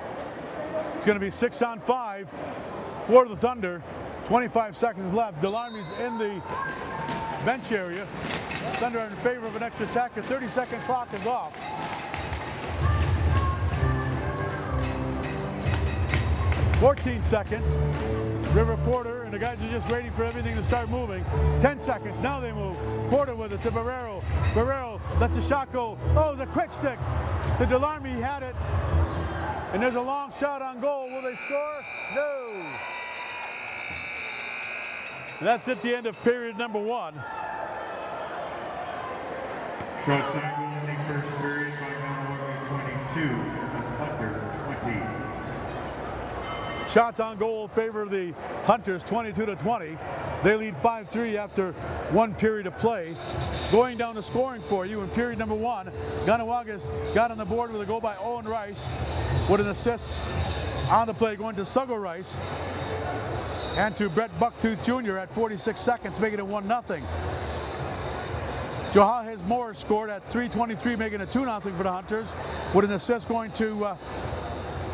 It's going to be 6-on-5 for the Thunder. 25 seconds left. Delarmy's in the bench area. Thunder in favor of an extra attacker. 30-second clock is off. "14 seconds. River Porter and the guys are just waiting for everything to start moving. 10 seconds. Now they move. Porter with it to Barrero. Barrero lets the shot go. Oh, the quick stick to Delarmy. He had it. And there's a long shot on goal. Will they score? No. And that's at the end of period number 1. Shot time ending first period by Kahnawake 22 and the Thunder 20. Shots on goal in favor of the Hunters, 22-20. They lead 5-3 after 1 period of play. Going down the scoring for you in period number 1, Kahnawake got on the board with a goal by Owen Rice with an assist on the play going to Sugar Rice and to Brett Bucktooth Jr. at 46 seconds, making it 1-0. Johannes Moore scored at 3:23, making it 2-0 for the Hunters, with an assist going to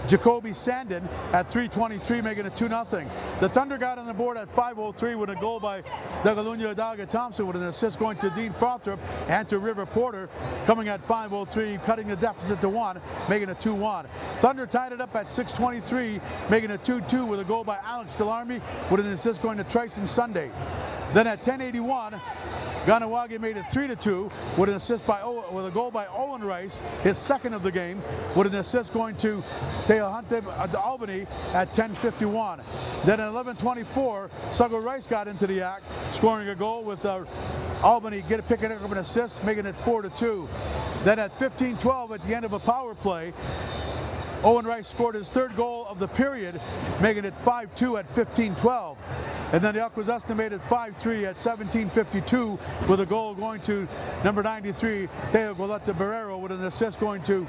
Jacoby Sandin at 3:23, making it 2-0. The Thunder got on the board at 5:03 with a goal by Dagaluya Dogga Thompson with an assist going to Dean Fawthrop and to River Porter, coming at 5:03, cutting the deficit to 1, making it 2-1. Thunder tied it up at 6:23, making it 2-2 with a goal by Alex Delarmy with an assist going to Tryson Sunday. Then at 10:81, Kahnawake made it 3-2 with an assist with a goal by Owen Rice, his second of the game, with an assist going to Teohante Albany at 10:51. Then at 11:24, Sugar Rice got into the act, scoring a goal with Albany picking up an assist, making it 4-2. Then at 15:12, at the end of a power play, Owen Rice scored his 3rd goal of the period, making it 5-2 at 15:12. And then the Akwesasne made it 5-3 at 17:52 with a goal going to number 93, Teo Goleta Barrero, with an assist going to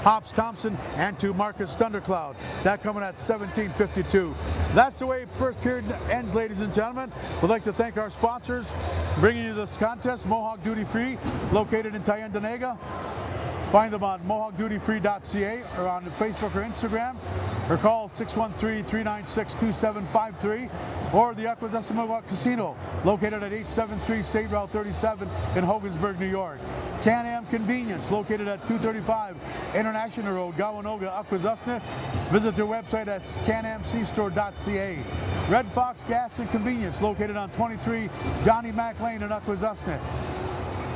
Hobbs Thompson and to Marcus Thundercloud. That coming at 17:52. That's the way first period ends, ladies and gentlemen. We'd like to thank our sponsors bringing you this contest. Mohawk Duty Free, located in Tyendinaga. Find them on mohawkdutyfree.ca or on Facebook or Instagram, or call 613-396-2753, or the Akwesasne Mohawk Casino, located at 873 State Route 37 in Hogansburg, New York. Can-Am Convenience, located at 235 International Road, Gawanoga, Akwesasne. Visit their website at canamcstore.ca. Red Fox Gas and Convenience, located on 23 Johnny Mack Lane in Akwesasne.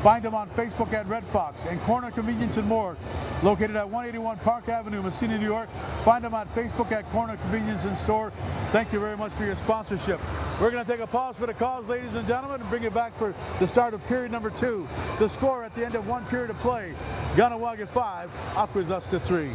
Find them on Facebook at Red Fox. And Corner Convenience and More, located at 181 Park Avenue, Messina, New York. Find them on Facebook at Corner Convenience and Store. Thank you very much for your sponsorship. We're going to take a pause for the calls, ladies and gentlemen, and bring you back for the start of period number 2. The score at the end of 1 period of play, Kahnawake 5, Akwesasne 3.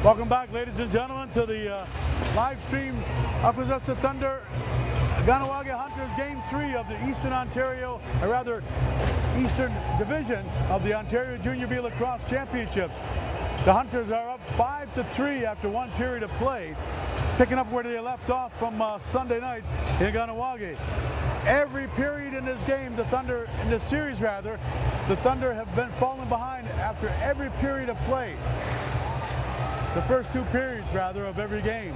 Welcome back, ladies and gentlemen, to the live stream Akwesasne Thunder Kahnawake Hunters Game 3 of the Eastern Ontario, or rather Eastern Division of the Ontario Junior B Lacrosse Championships. The Hunters are up 5-3 after one period of play, picking up where they left off from Sunday night in Kahnawake. Every period in this game, the Thunder, in this series rather, the Thunder have been falling behind after every period of play. The first two periods, rather, of every game.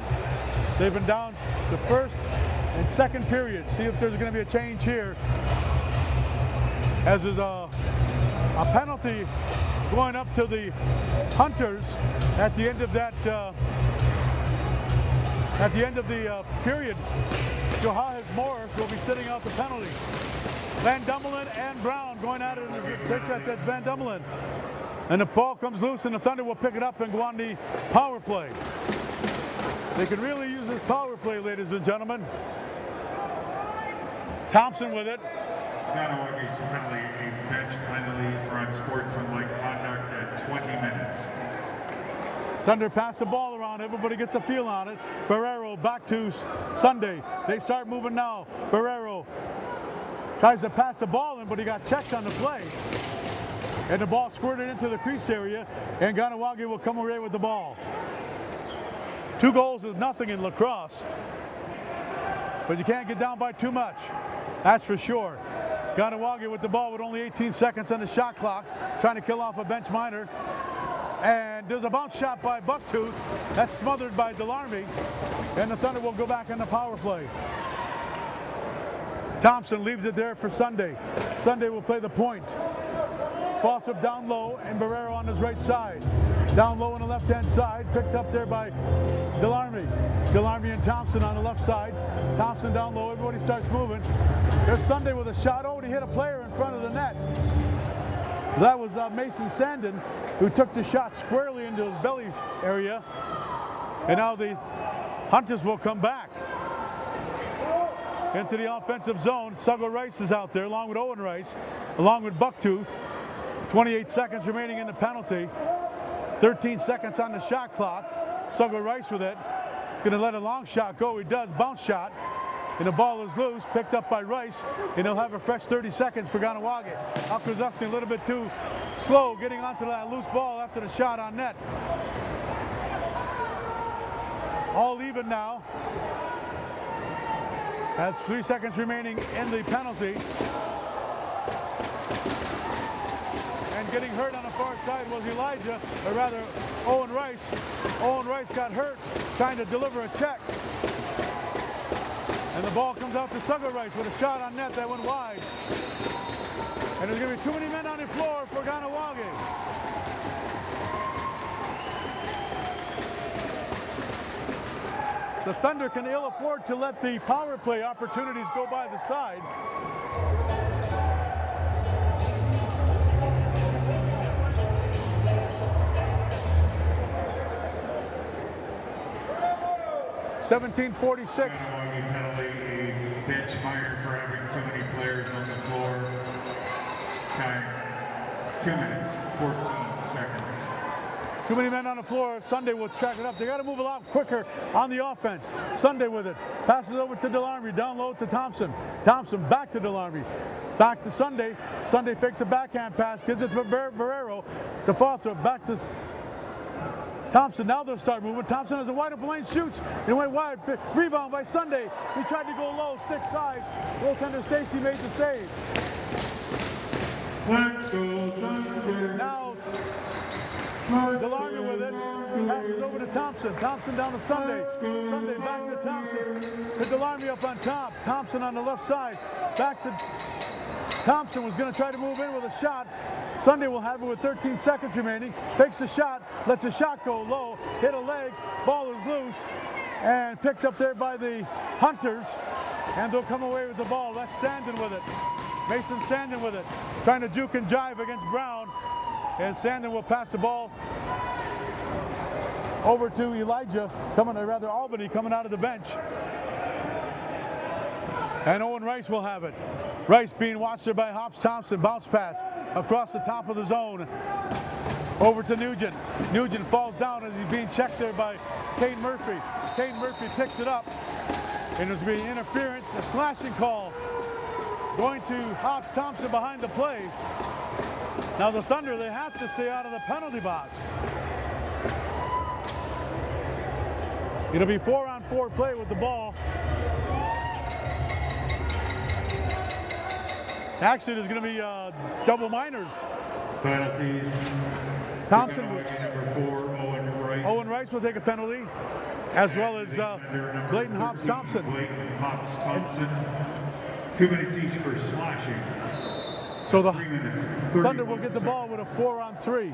They've been down the first and second period. See if there's going to be a change here, as there's a penalty going up to the Hunters at the end of that period. Johannes Morris will be sitting out the penalty. Van Dummelen and Brown going at it in the pitch. That's Van Dummelen. And the ball comes loose and the Thunder will pick it up and go on the power play. They can really use this power play, ladies and gentlemen. Thompson with it. Kahnawake penalty, a bench penalty for unsportsmanlike conduct at 20 minutes. Thunder pass the ball around. Everybody gets a feel on it. Barrero back to Sunday. They start moving now. Barrero tries to pass the ball in, but he got checked on the play. And the ball squirted into the crease area, and Kahnawake will come away with the ball. 2 goals is nothing in lacrosse, but you can't get down by too much. That's for sure. Kahnawake with the ball with only 18 seconds on the shot clock, trying to kill off a bench minor. And there's a bounce shot by Bucktooth. That's smothered by Delarmy, and the Thunder will go back on the power play. Thompson leaves it there for Sunday. Sunday will play the point. Fawthrop down low and Barrero on his right side. Down low on the left-hand side, picked up there by Delarmy. Delarmy and Thompson on the left side. Thompson down low, everybody starts moving. There's Sunday with a shot. Oh, and he hit a player in front of the net. That was Mason Sandin, who took the shot squarely into his belly area. And now the Hunters will come back into the offensive zone. Suggo Rice is out there along with Owen Rice, along with Bucktooth. 28 seconds remaining in the penalty. 13 seconds on the shot clock. Suggo Rice with it. He's going to let a long shot go. He does. Bounce shot. And the ball is loose. Picked up by Rice. And he'll have a fresh 30 seconds for Kahnawake. Akwesasne a little bit too slow getting onto that loose ball after the shot on net. All even now. Has 3 seconds remaining in the penalty. And getting hurt on the far side was Elijah, or rather Owen Rice. Owen Rice got hurt trying to deliver a check. And the ball comes out to Suggo Rice with a shot on net that went wide. And there's going to be too many men on the floor for Kahnawake. The Thunder can ill afford to let the power play opportunities go by the side. $17:46. Penalty, a bench minor for having too many players on the floor. Time 2 minutes, 14 seconds. Too many men on the floor. Sunday will track it up. They got to move a lot quicker on the offense. Sunday with it. Passes over to Delarmy. Down low to Thompson. Thompson back to Delarmy. Back to Sunday. Sunday fakes a backhand pass. Gives it to Barrero. To Fawthrop. Back to Thompson. Now they'll start moving. Thompson has a wide open lane. Shoots. It went wide. Rebound by Sunday. He tried to go low. Stick side. Goaltender Stacy made the save. Now Delarmy with it, passes over to Thompson. Thompson down to Sunday. Sunday back to Thompson. To Delarmy up on top. Thompson on the left side. Back to Thompson was going to try to move in with a shot. Sunday will have it with 13 seconds remaining. Takes the shot, lets the shot go low, hit a leg, ball is loose, and picked up there by the Hunters. And they'll come away with the ball. That's Sandin with it. Mason Sandin with it. Trying to juke and jive against Brown. And Sandin will pass the ball over to Elijah, Albany coming out of the bench. And Owen Rice will have it. Rice being watched there by Hops Thompson. Bounce pass across the top of the zone. Over to Nugent. Nugent falls down as he's being checked there by Kane Murphy. Kane Murphy picks it up, and there's going to be interference, a slashing call going to Hobbs Thompson behind the play. Now the Thunder, they have to stay out of the penalty box. It'll be 4-on-4 play with the ball. Actually, there's going to be double minors. Penalties. Thompson, Number 4, Owen Rice. Owen Rice will take a penalty, as well as Clayton Hobbs Thompson. Clayton Hobbs Thompson. 2 minutes each for slashing. So the 3 minutes. Thunder will get the ball with a 4-on-3.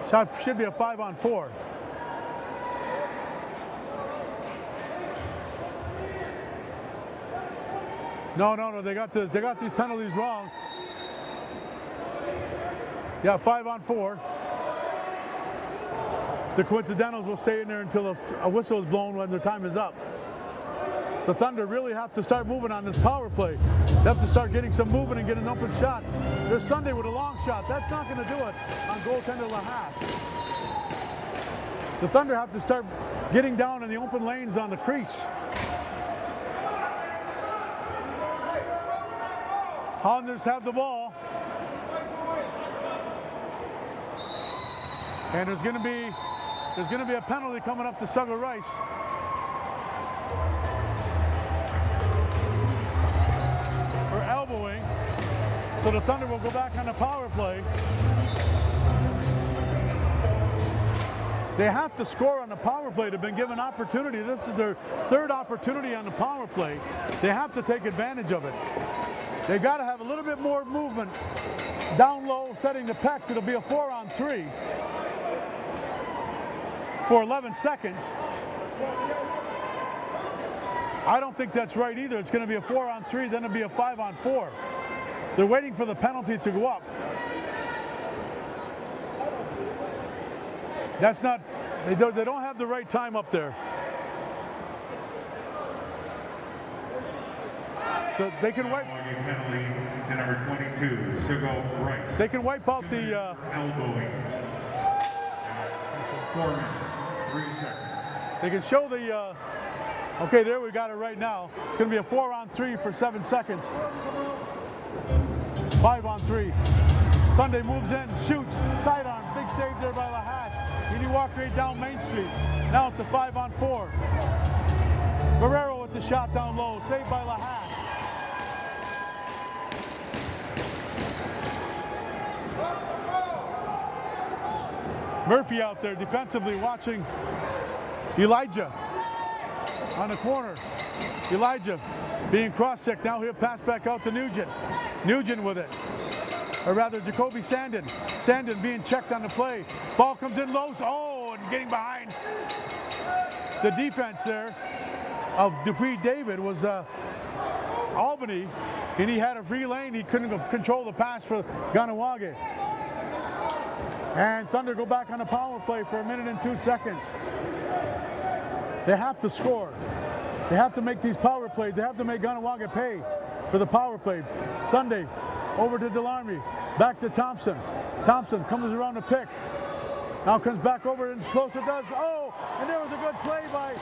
Shot should be a 5-on-4. No, they got these penalties wrong. Yeah, 5-on-4. The coincidentals will stay in there until a whistle is blown when their time is up. The Thunder really have to start moving on this power play. They have to start getting some movement and get an open shot. There's Sunday with a long shot. That's not going to do it on goaltender LaHash. The Thunder have to start getting down in the open lanes on the crease. Hollanders have the ball. And there's going to be a penalty coming up to Sugar Rice. For elbowing. So the Thunder will go back on the power play. They have to score on the power play. They've been given opportunity. This is their third opportunity on the power play. They have to take advantage of it. They've got to have a little bit more movement down low, setting the pecs. It'll be a 4-on-3 for 11 seconds. I don't think that's right either. It's going to be a 4-on-3, then it'll be a 5-on-4. They're waiting for the penalties to go up. That's not, they don't have the right time up there. They can wipe. Penalty to number 22, Sugar Rice. They can wipe out the. Elbowing. 4 minutes, 3 seconds. They can show the. Okay, there we got it right now. It's going to be a 4-on-3 for 7 seconds. 5-on-3. Sunday moves in, shoots, sidearm, big save there by LaHash. And he walked right down Main Street. Now it's a 5-on-4. Guerrero with the shot down low, saved by LaHash. Murphy out there defensively watching Elijah on the corner. Elijah being cross-checked. Now he'll pass back out to Nugent. Nugent with it. Or rather, Jacoby Sandin. Sandin being checked on the play. Ball comes in low. Oh, and getting behind. The defense there of Dupuis David was Albany, and he had a free lane. He couldn't control the pass for Kahnawake. And Thunder go back on the power play for 1 minute and 2 seconds. They have to score. They have to make these power plays. They have to make Kahnawake pay for the power play. Sunday, over to Delarmy. Back to Thompson. Thompson comes around the pick. Now comes back over and close it does. Oh, and there was a good play by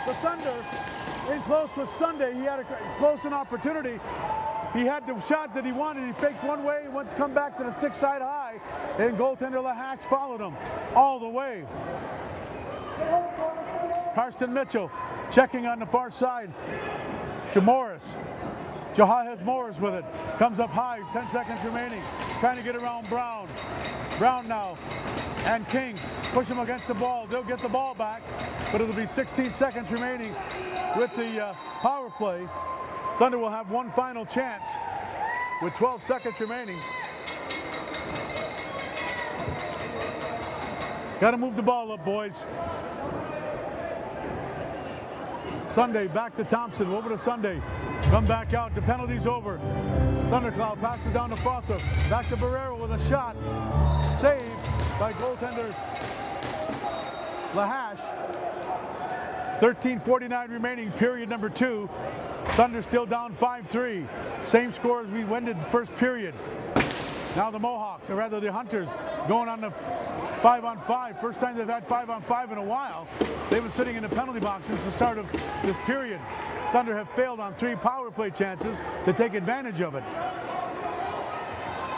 the Thunder. In close with Sunday. He had a close an opportunity. He had the shot that he wanted. He faked one way, went to come back to the stick side high, and goaltender LaHash followed him all the way. Karsten Mitchell checking on the far side to Morris. Jahajas Morris with it. Comes up high, 10 seconds remaining. Trying to get around Brown. Brown now. And King push him against the ball. They'll get the ball back, but it'll be 16 seconds remaining with the power play. Thunder will have one final chance with 12 seconds remaining. Got to move the ball up, boys. Sunday back to Thompson, over to Sunday. Come back out, the penalty's over. Thundercloud passes down to Foster. Back to Barrero with a shot. Saved by goaltender LaHash. 13:49 remaining, period number 2. Thunder still down 5-3. Same score as we ended the first period. Now the Mohawks, or rather the Hunters, going on the 5-on-5. First time they've had 5-on-5 in a while. They've been sitting in the penalty box since the start of this period. Thunder have failed on 3 power play chances to take advantage of it.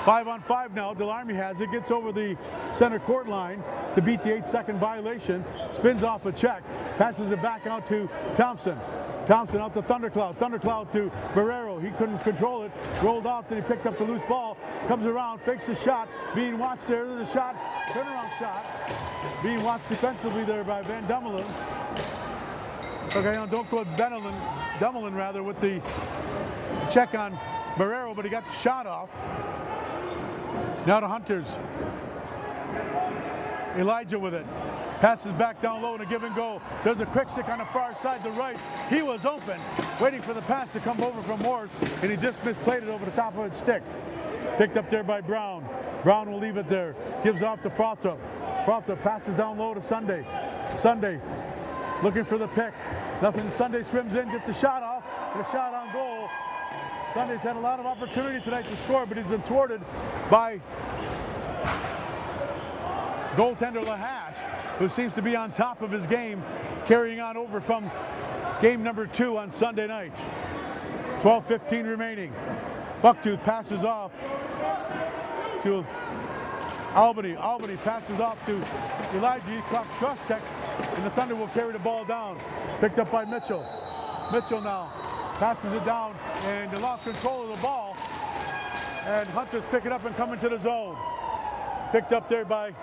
5-on-5 now. Delarmy has it, gets over the center court line to beat the 8-second violation, spins off a check, passes it back out to Thompson. Thompson out to Thundercloud. Thundercloud to Barrero. He couldn't control it. Rolled off, then he picked up the loose ball. Comes around, fakes the shot. Being watched there. There's a shot. Turnaround shot. Being watched defensively there by Van Dummelen. Okay, now don't go with Dummelen rather, with the check on Barrero, but he got the shot off. Now to Hunters. Elijah with it. Passes back down low and a give and go. There's a quick stick on the far side to Rice. He was open, waiting for the pass to come over from Morris, and he just misplayed it over the top of his stick. Picked up there by Brown. Brown will leave it there. Gives off to Frothtrup. Frothtrup passes down low to Sunday. Sunday looking for the pick. Nothing. Sunday swims in, gets a shot off, and a shot on goal. Sunday's had a lot of opportunity tonight to score, but he's been thwarted by goaltender Lahash, who seems to be on top of his game, carrying on over from game number 2 on Sunday night. 12:15 remaining. Bucktooth passes off to Albany. Albany passes off to Elijah. He caught cross-check, and the Thunder will carry the ball down. Picked up by Mitchell. Mitchell now passes it down, and they lost control of the ball. And Hunters pick it up and come into the zone. Picked up there by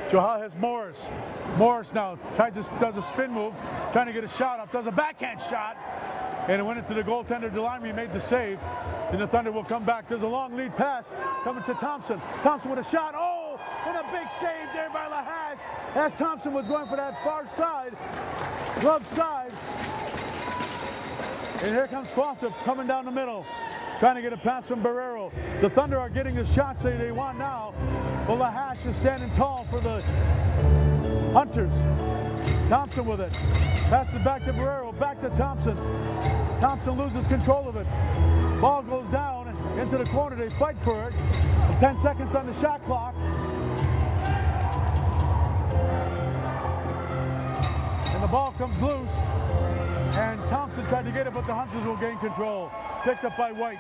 Johannes Morris. Morris now does a spin move, trying to get a shot up, does a backhand shot, and it went into the goaltender. Delarmy made the save, and the Thunder will come back. There's a long lead pass coming to Thompson. Thompson with a shot. Oh, and a big save there by Lahash as Thompson was going for that far side, glove side. And here comes Frothtrup coming down the middle, trying to get a pass from Barrero. The Thunder are getting the shots they want now. Well, Lahash is standing tall for the Hunters. Thompson with it. Passes it back to Barrero, back to Thompson. Thompson loses control of it. Ball goes down into the corner. They fight for it. 10 seconds on the shot clock. And the ball comes loose. And Thompson tried to get it, but the Hunters will gain control. Picked up by White.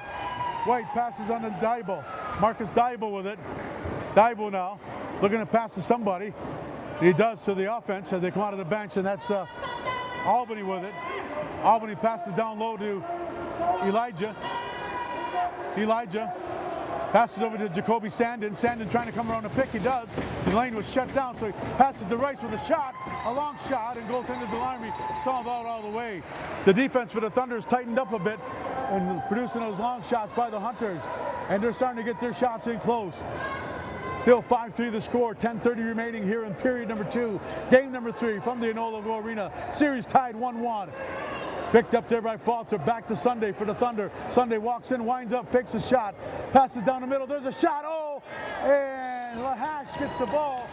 White passes on to Daibo. Marcus Daibo with it. Daibo now looking to pass to somebody. He does to the offense as they come out of the bench, and that's Albany with it. Albany passes down low to Elijah. Elijah passes over to Jacoby Sandin. Sandin trying to come around the pick. He does. The lane was shut down, so he passes to Rice with a shot, a long shot, and goaltender Delarmy saw it all the way. The defense for the Thunder has tightened up a bit and producing those long shots by the Hunters, and they're starting to get their shots in close. Still 5-3 the score, 10:30 remaining here in period number 2. Game number 3 from the Enola Go Arena. Series tied 1-1. Picked up there by Frothtrup, back to Sunday for the Thunder. Sunday walks in, winds up, fakes a shot, passes down the middle. There's a shot, oh, and Lahash gets the ball.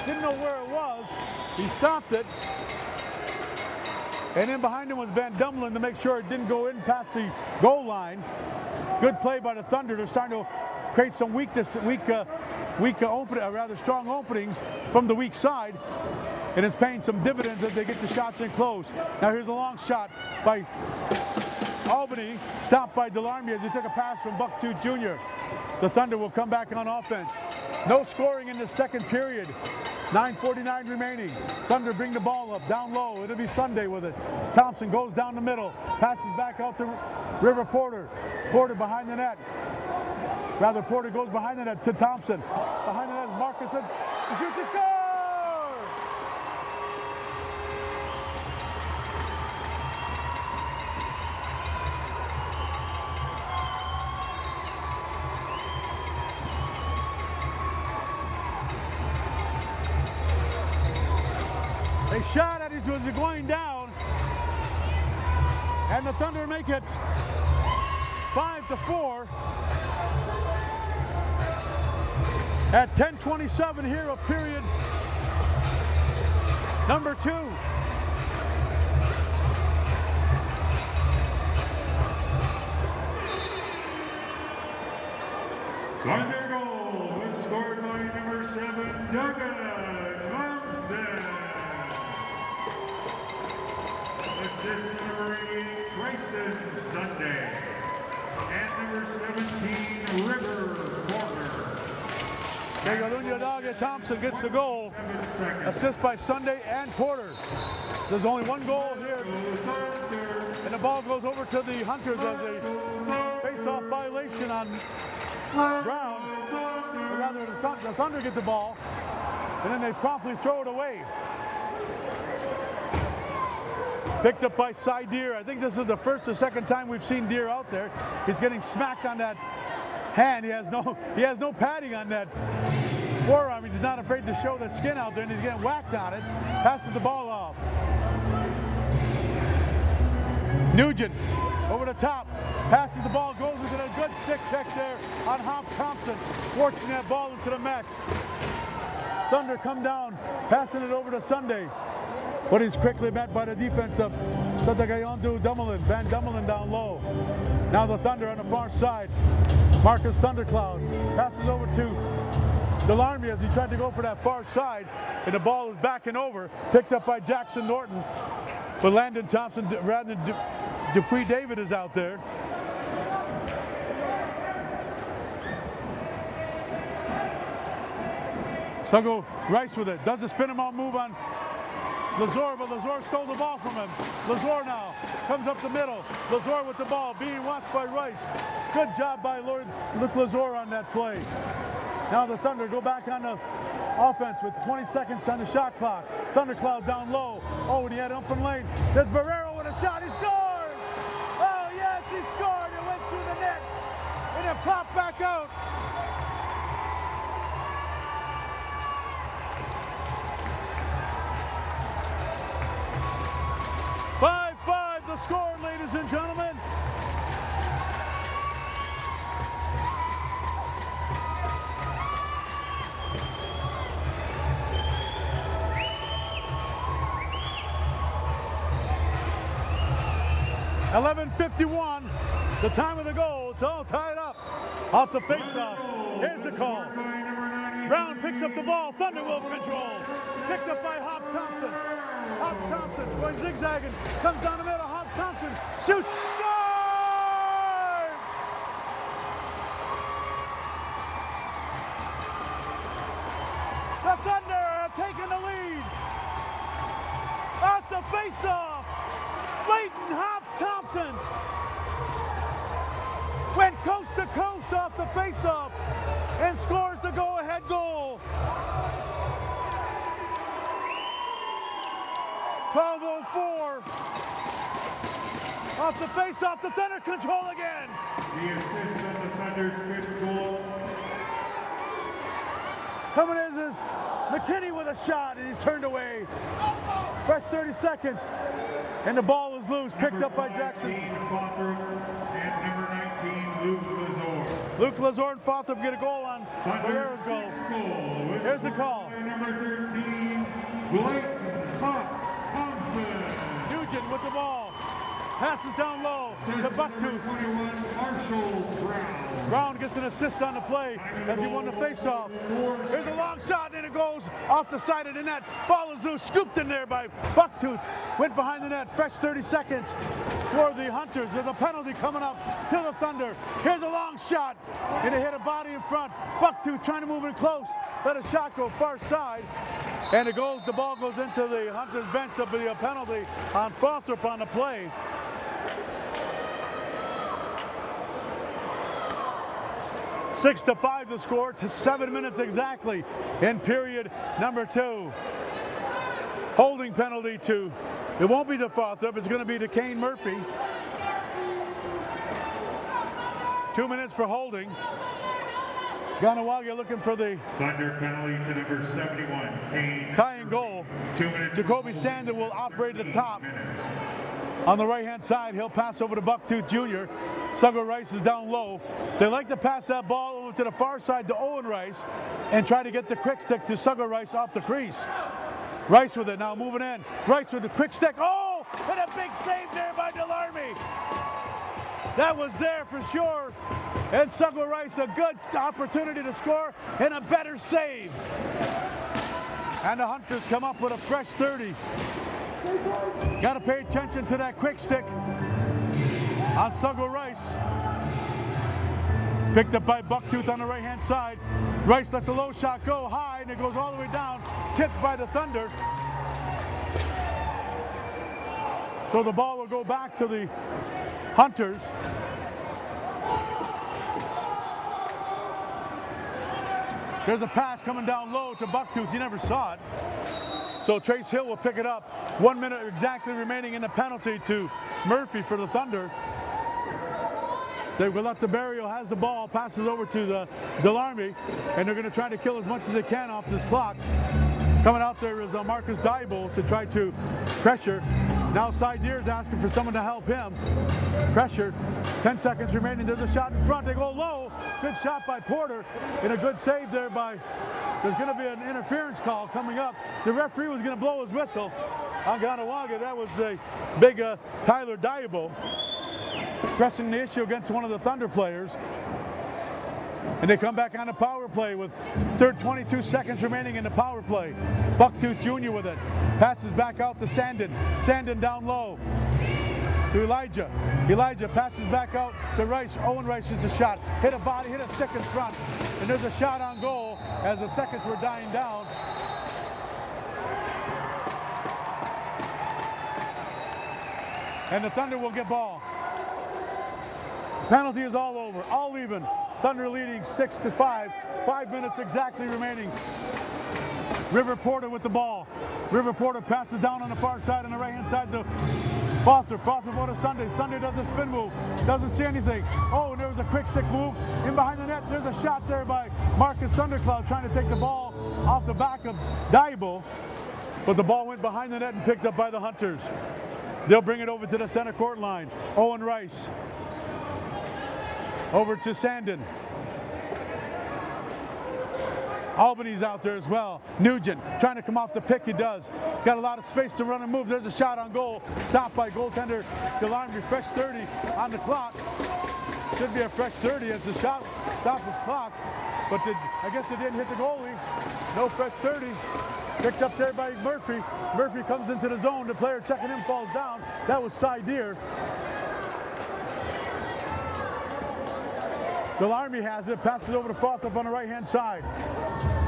Didn't know where it was. He stopped it. And in behind him was Van Dummelen to make sure it didn't go in past the goal line. Good play by the Thunder. They're starting to create some strong openings from the weak side, and it's paying some dividends as they get the shots in close. Now here's a long shot by Albany, stopped by Delarmy as he took a pass from Bucktooth Jr. The Thunder will come back on offense. No scoring in the second period. 9:49 remaining. Thunder bring the ball up, down low. It'll be Sunday with it. Thompson goes down the middle, passes back out to River Porter. Porter behind the net. Rather, Porter goes behind the net to Thompson. Behind the net is Marcuson. He shoots to score! They shot at it as it was going down, and the Thunder make it 5-4 at 10:27 here of period number 2. Thunder goal was scored by number 7, Douglas Thompson. Assist number 88, Grayson Sunday. And number 17, River Porter. Douglas Thompson gets the goal. Assist by Sunday and Porter. There's only one goal here. And the ball goes over to the Hunters as a face-off violation on Brown. Or rather, the Thunder get the ball, and then they promptly throw it away. Picked up by Cy Deer. I think this is the first or second time we've seen Deer out there. He's getting smacked on that hand. He has no padding on that forearm. He's not afraid to show the skin out there, and he's getting whacked on it. Passes the ball off. Nugent over the top, passes the ball, goes into a good stick check there on Hop Thompson, forcing that ball into the mesh. Thunder come down, passing it over to Sunday, but he's quickly met by the defense of Satagayondu Dumoulin, Van Dumoulin down low. Now the Thunder on the far side. Marcus Thundercloud passes over to Delarmy as he tried to go for that far side, and the ball is backing over, picked up by Jackson Norton. But Landon Thompson, rather than Dupree David is out there. Sugo Rice with it, does a spin him out move on Lazor, but Lazor stole the ball from him. Lazor now comes up the middle. Lazor with the ball, being watched by Rice. Good job by Luke Lazor on that play. Now the Thunder go back on the offense with 20 seconds on the shot clock. Thundercloud down low. Oh, and he had open lane. There's Barrero with a shot. He scores! Oh, yes, he scored. It went through the net. And it popped back out. The score, ladies and gentlemen. .11:51, the time of the goal. It's all tied up. Off the face-off. Here's the call. Brown picks up the ball. Thunder will control. Picked up by Hop Thompson. Hop Thompson going zigzagging. Comes down the middle. Hop Thompson shoots. Scores! The Thunder have taken the lead. Off the face-off. Leighton Hop Thompson went coast to coast off the face-off and scores the go-ahead goal. 12:04. Off the face-off, the Thunder control again. The assist on the Thunder's fifth goal. Coming in is McKinney with a shot, and he's turned away. Fresh 30 seconds, and the ball is loose, picked up by Jackson. Fothrop and number 19, Luke Lazor. Luke Lazor and Fothrop get a goal on Barrero's goal. Here's the call. Number 13, Leighton Thompson. Nugent with the ball. Passes down low to Bucktooth. 21, Marshall Brown. Brown gets an assist on the play as he won the face-off. Here's a long shot, and it goes off the side of the net. Ball is loose, scooped in there by Bucktooth. Went behind the net, fresh 30 seconds for the Hunters. There's a penalty coming up to the Thunder. Here's a long shot, and it hit a body in front. Bucktooth trying to move it close. Let a shot go far side. And it goes, the ball goes into the Hunters bench. There'll be a penalty on Fothrop on the play. Six to 5 the score, to 7 minutes exactly in period number 2. Holding penalty to, it won't be to Fothrop, it's going to be to Kane Murphy. 2 minutes for holding. Kahnawake looking for the Thunder penalty to number 71, Kane. Tying goal. 2 minutes. Jacoby Sander will operate at the top. On the right-hand side, he'll pass over to Bucktooth Jr. Sugo Rice is down low. They like to pass that ball over to the far side to Owen Rice and try to get the quick stick to Sugo Rice off the crease. Rice with it now, moving in. Rice with the quick stick. Oh, and a big save there by Delarmy. That was there for sure. And Suggo Rice, a good opportunity to score and a better save. And the Hunters come up with a fresh 30. Got to pay attention to that quick stick on Suggo Rice. Picked up by Bucktooth on the right-hand side. Rice lets the low shot go high, and it goes all the way down, tipped by the Thunder. So the ball will go back to the Hunters. There's a pass coming down low to Bucktooth. You never saw it. So Trace Hill will pick it up. 1 minute exactly remaining in the penalty to Murphy for the Thunder. Galetta Barrio has the ball, passes over to the Delarmy, and they're going to try to kill as much as they can off this clock. Coming out there is Marcus Diable to try to pressure. Now Sideer's asking for someone to help him. Pressure. 10 seconds remaining. There's a shot in front. They go low. Good shot by Porter, and a good save there by. There's going to be an interference call coming up. The referee was going to blow his whistle on Kahnawake. That was a big Tyler Diable pressing the issue against one of the Thunder players. And they come back on the power play with 22 seconds remaining in the power play. Bucktooth Jr. with it. Passes back out to Sandin. Sandin down low to Elijah. Elijah passes back out to Rice. Owen Rice is a shot. Hit a body, hit a stick in front. And there's a shot on goal as the seconds were dying down. And the Thunder will get ball. Penalty is all over, all even. Thunder leading 6-5. 5 minutes exactly remaining. River Porter with the ball. River Porter passes down on the far side, on the right-hand side to Foster. Foster over to Sunday. Sunday does a spin move. Doesn't see anything. Oh, and there was a quick stick move. In behind the net, there's a shot there by Marcus Thundercloud trying to take the ball off the back of Diable. But the ball went behind the net and picked up by the Hunters. They'll bring it over to the center court line. Owen Rice. Over to Sandin. Albany's out there as well. Nugent trying to come off the pick. He does. Got a lot of space to run and move. There's a shot on goal. Stopped by goaltender Delarmy. Fresh 30 on the clock. Should be a fresh 30 as the shot stopped his clock. But I guess it didn't hit the goalie. No fresh 30. Picked up there by Murphy. Murphy comes into the zone. The player checking him falls down. That was Sideer. Delarmy has it, passes over to Frothup on the right-hand side.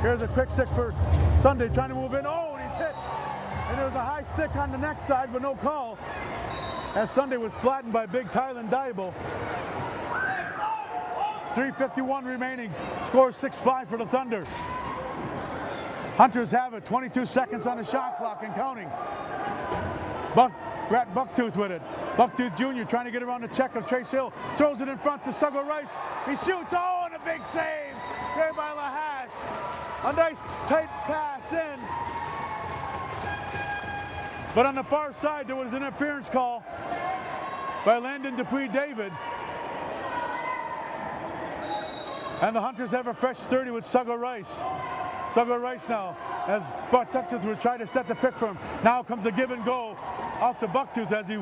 Here's a quick stick for Sunday, trying to move in. Oh, and he's hit. And there was a high stick on the next side, but no call. As Sunday was flattened by big Tylen Diable. 3:51 remaining. Score 6-5 for the Thunder. Hunters have it. 22 seconds on the shot clock and counting. Bucktooth with it. Bucktooth Jr. trying to get around the check of Trace Hill. Throws it in front to Suggo Rice. He shoots. Oh, and a big save there by Lahass. A nice tight pass in. But on the far side, there was an interference call by Landon Dupuis David. And the Hunters have a fresh 30 with Suggo Rice. Suggo Rice now, as Bucktooth was trying to set the pick for him. Now comes a give and go off to Bucktooth as he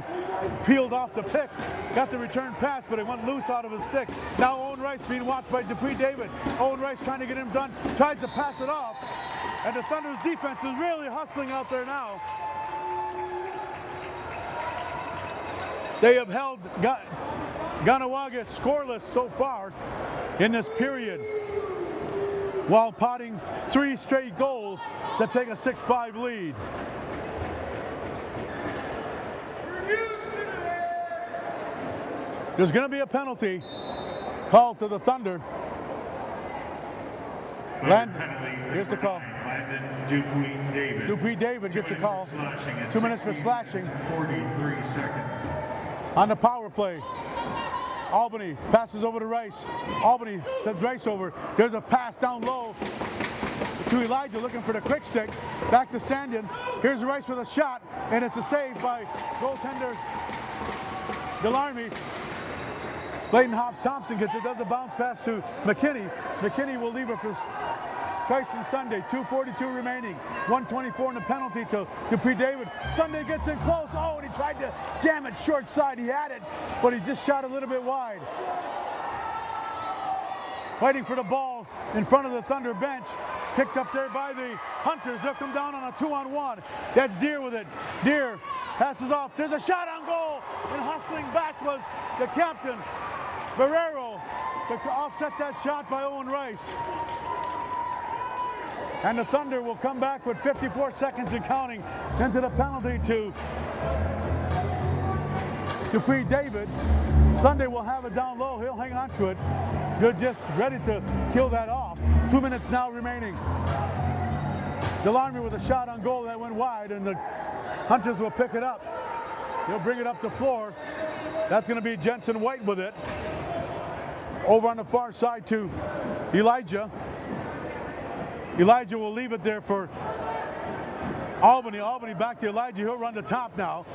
peeled off the pick. Got the return pass, but it went loose out of his stick. Now Owen Rice being watched by Dupuis David. Owen Rice trying to get him done, tried to pass it off. And the Thunder's defense is really hustling out there now. They have held Kahnawake scoreless so far in this period, while potting 3 straight goals to take a 6-5 lead. There's going to be a penalty called to the Thunder. Here's the call. Dupuis David gets a call. 2 minutes for slashing. 43 seconds. On the power play. Albany passes over to Rice. Albany sends Rice over. There's a pass down low to Elijah looking for the quick stick. Back to Sandin. Here's Rice with a shot, and it's a save by goaltender Delarmy. Clayton Hobbs-Thompson gets it, does a bounce pass to McKinney. McKinney will leave it for Tyson Sunday, 2:42 remaining, 1:24 in the penalty to Dupree David. Sunday gets in close, oh, and he tried to jam it short side. He had it, but he just shot a little bit wide. Fighting for the ball in front of the Thunder bench, picked up there by the Hunters. They'll come down on a 2-on-1. That's Deere with it. Deere passes off. There's a shot on goal, and hustling back was the captain, Barrero, to offset that shot by Owen Rice. And the Thunder will come back with 54 seconds and counting into the penalty to Dupree David. Sunday will have it down low. He'll hang on to it. They're just ready to kill that off. 2 minutes now remaining. Delarmy with a shot on goal that went wide, and the Hunters will pick it up. He'll bring it up the floor. That's going to be Jensen White with it. Over on the far side to Elijah. Elijah will leave it there for Albany. Albany back to Elijah. He'll run the top now.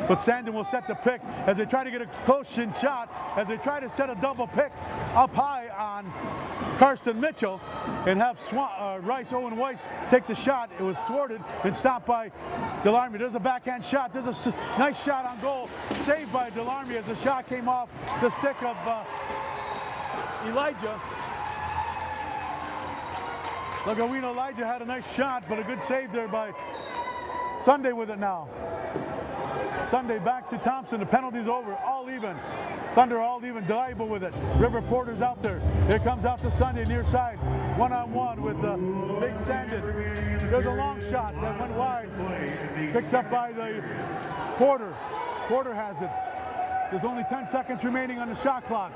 But Sandin will set the pick as they try to get a close-in shot, as they try to set a double pick up high on Karsten Mitchell and have Owen Weiss take the shot. It was thwarted and stopped by Delarmy. There's a backhand shot. There's a nice shot on goal, saved by Delarmy as the shot came off the stick of Elijah. Lagawino Elijah had a nice shot, but a good save there by Sunday with it now. Sunday back to Thompson. The penalty's over. All even. Thunder all even. Deliable with it. River Porter's out there. Here comes out to Sunday near side. 1-on-1 with Big Sandin. There's a long shot that went wide. Picked up by the Porter. Porter has it. There's only 10 seconds remaining on the shot clock.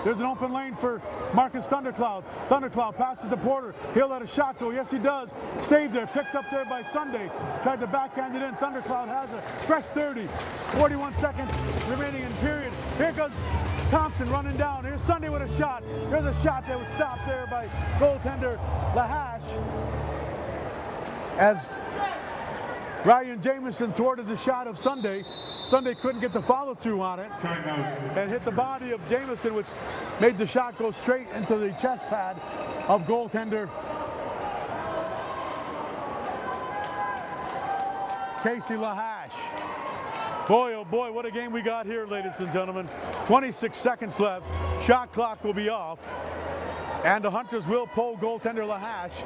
There's an open lane for Marcus Thundercloud. Thundercloud passes to Porter. He'll let a shot go. Yes, he does. Saved there. Picked up there by Sunday. Tried to backhand it in. Thundercloud has a fresh 30. 41 seconds remaining in period. Here goes Thompson running down. Here's Sunday with a shot. Here's a shot that was stopped there by goaltender Lahash. As Ryan Jamieson thwarted the shot of Sunday. Sunday couldn't get the follow through on it and hit the body of Jamieson, which made the shot go straight into the chest pad of goaltender Casey Lahash. Boy, oh boy, what a game we got here, ladies and gentlemen. 26 seconds left. Shot clock will be off. And the Hunters will pull goaltender Lahash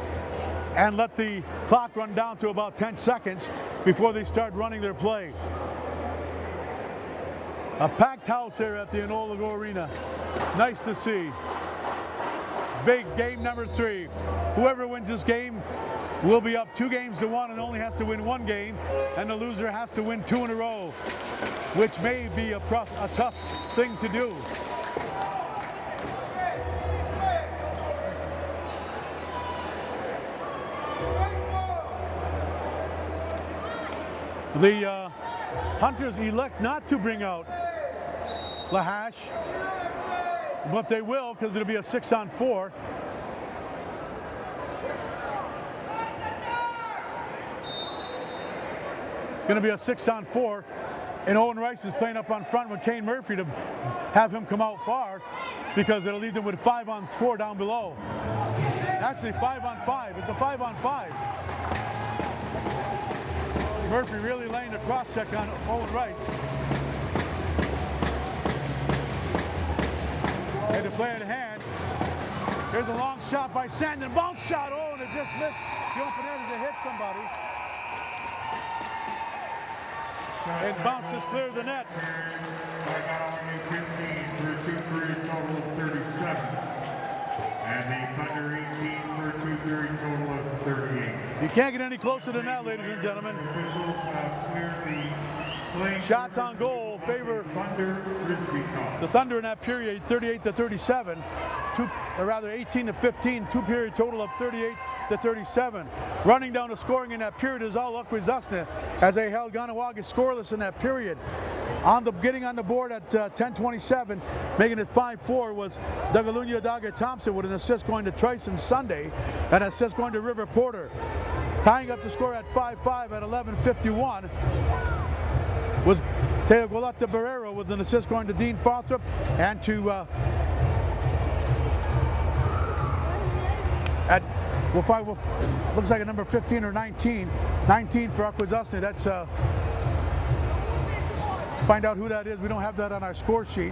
and let the clock run down to about 10 seconds before they start running their play. A packed house here at the Enola Go Arena. Nice to see. Big game number 3. Whoever wins this game will be up 2-1 and only has to win 1 game, and the loser has to win 2 in a row, which may be a tough thing to do. The Hunters elect not to bring out Lahash, but they will, because it'll be a 6-on-4. It's going to be a 6-on-4, and Owen Rice is playing up on front with Kane Murphy to have him come out far, because it'll leave them with 5-on-4 down below. Actually, 5-on-5. It's a 5-on-5. Murphy really laying the cross check on Owen Rice. Had to play it in hand. Here's a long shot by Sandin. Bounce shot. Oh, and it just missed the open end as it hit somebody. And bounces clear of the net. Kahnawake 15 for a 2-3 total of 37. And the Thunder 18 for a 2-3 total of 38. You can't get any closer than that, ladies and gentlemen. Officials have cleared the Shots on goal favor Thunder Frisbee toss. the Thunder in that period, 38-37. Or rather 18-15, 2-period total of 38-37. Running down the scoring in that period is all Akwesasne, as they held Kahnawake scoreless in that period. Getting on the board at 10:27, making it 5-4 was Dagalunya Daga Thompson with an assist going to Tyson Sunday, and an assist going to River Porter. Tying up the score at 5-5 at 11:51 was Teogolata Barrero with an assist going to Dean Fawthrop and to looks like a number 15 or 19. 19 for Akwesasne. That's find out who that is. We don't have that on our score sheet.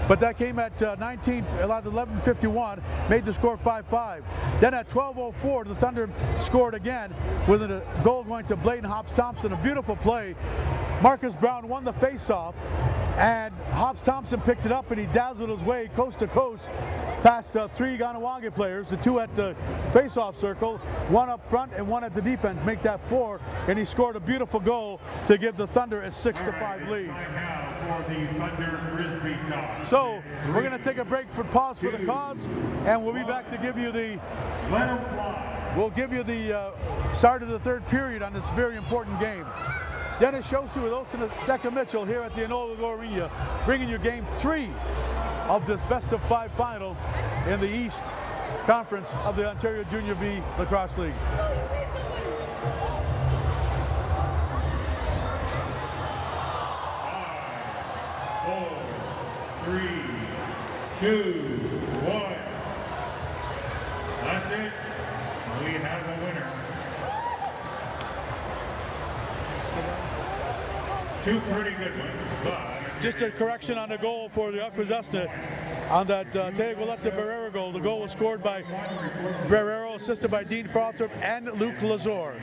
But that came at 11:51, made the score 5-5. Then at 12:04, the Thunder scored again with a goal going to Bladen Hobbs-Thompson. A beautiful play. Marcus Brown won the face-off, and Hobbs-Thompson picked it up, and he dazzled his way coast to coast past three Kahnawake players, the two at the face-off circle, one up front and one at the defense, make that 4, and he scored a beautiful goal to give the Thunder a 6-5 lead. For the Thunder Frisbee toss. So we're going to take a break for pause for the cause, and we'll be back to give you the. Let 'em fly. We'll give you the start of the third period on this very important game. Dennis Shosi with Olsen Deca Mitchell here at the Enola Arena, bringing you Game 3 of this best-of-5 final in the East Conference of the Ontario Junior B Lacrosse League. 4, 3, 2, 1. That's it. We have a winner. Two pretty good ones, but Just a correction on the goal for the Akwesasne on that Tegualeta Barrera goal. The goal was scored by Barrero, assisted by Dean Frothrop and Luke Lazor.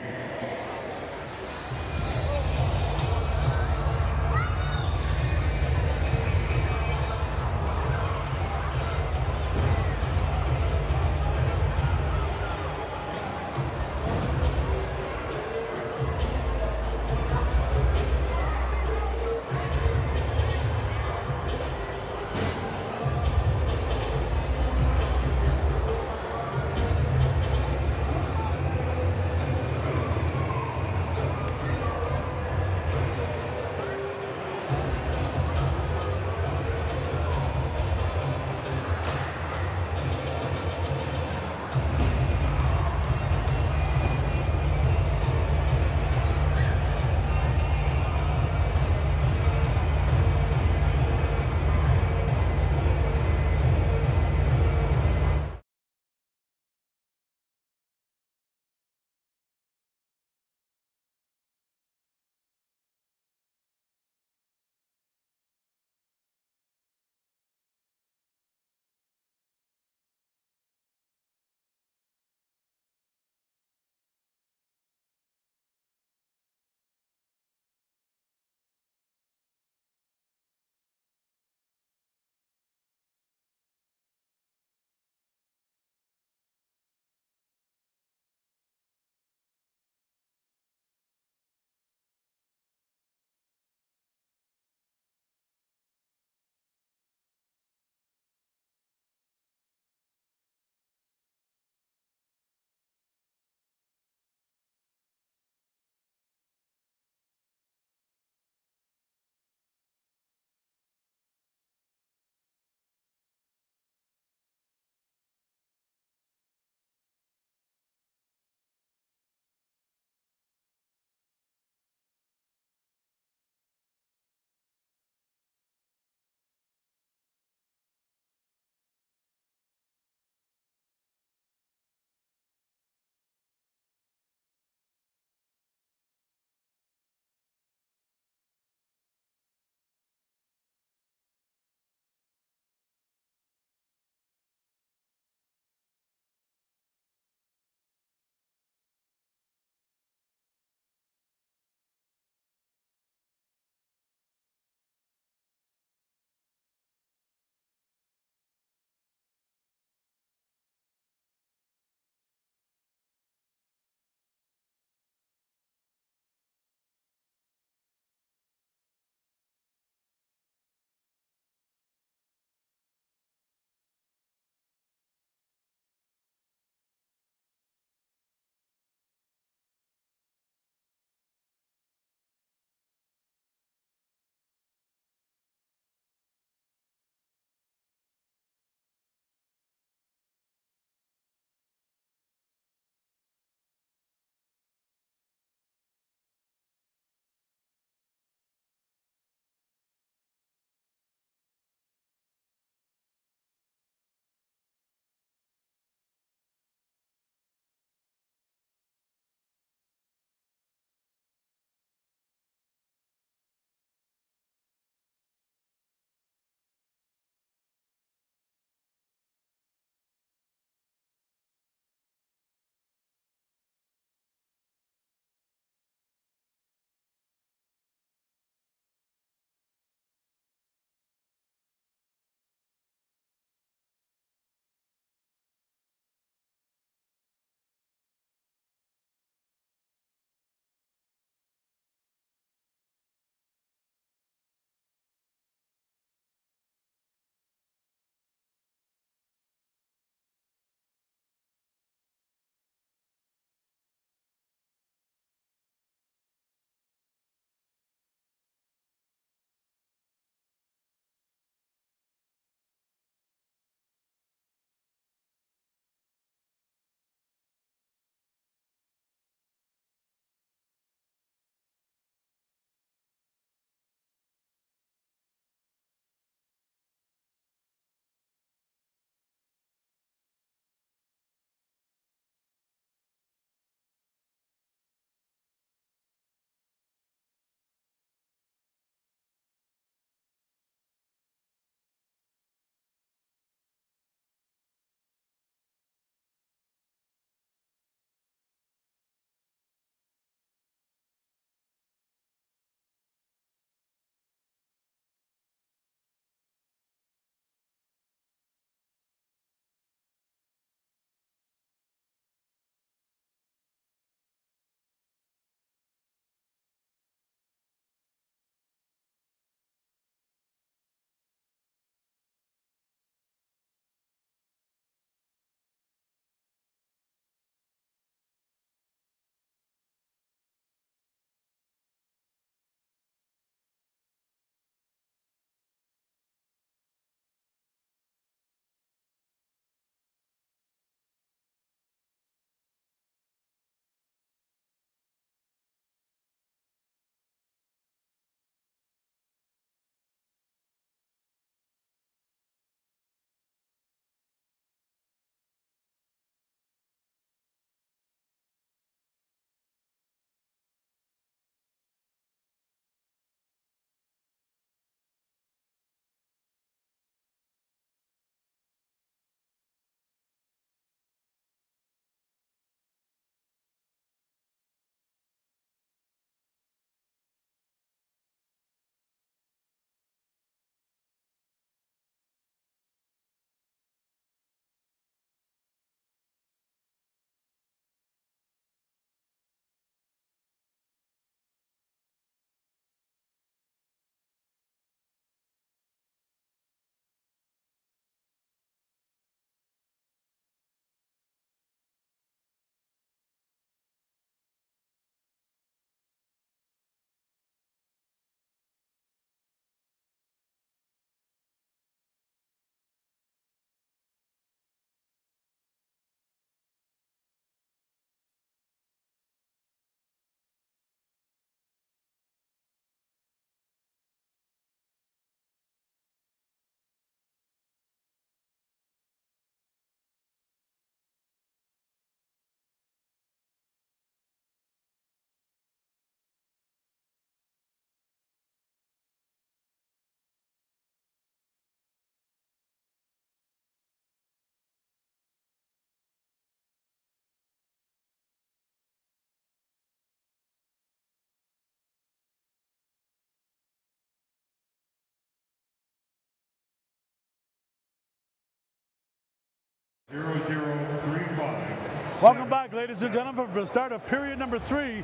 0035. Welcome back, ladies and gentlemen, for the start of period number 3.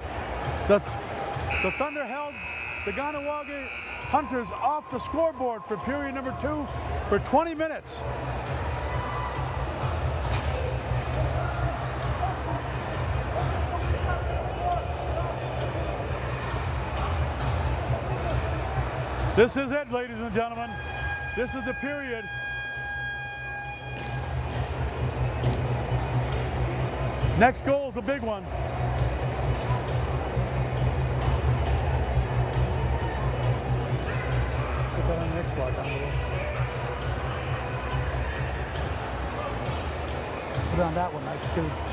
The Thunder held the Kahnawake Hunters off the scoreboard for period number 2 for 20 minutes. This is it, ladies and gentlemen. This is the period. Next goal is a big one. Put that on the next block down below. Put it on that one. I was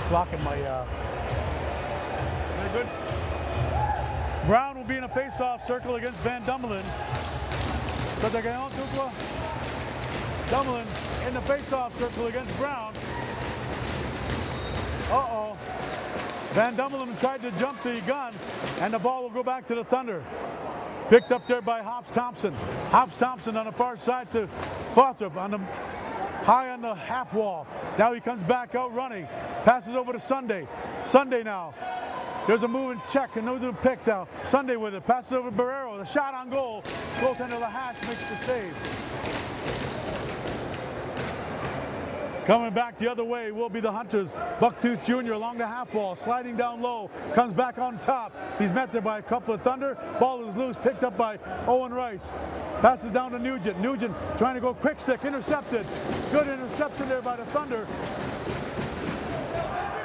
blocking my. Very good. Brown will be in a face-off circle against Van Dummelen. So they're going to Dummelen in the face-off circle against Brown. Uh-oh. Van Dummelen tried to jump the gun, and the ball will go back to the Thunder. Picked up there by Hops Thompson. Hops Thompson on the far side to Fothrop on the high on the half wall. Now he comes back out running. Passes over to Sunday. Sunday now. There's a move and check, and another pick now. Sunday with it. Passes over to Barrero. The shot on goal. Goaltender Lahash makes the save. Coming back the other way will be the Hunters. Bucktooth Jr. along the half wall, sliding down low, comes back on top. He's met there by a couple of Thunder. Ball is loose, picked up by Owen Rice. Passes down to Nugent. Nugent trying to go quick stick, intercepted. Good interception there by the Thunder.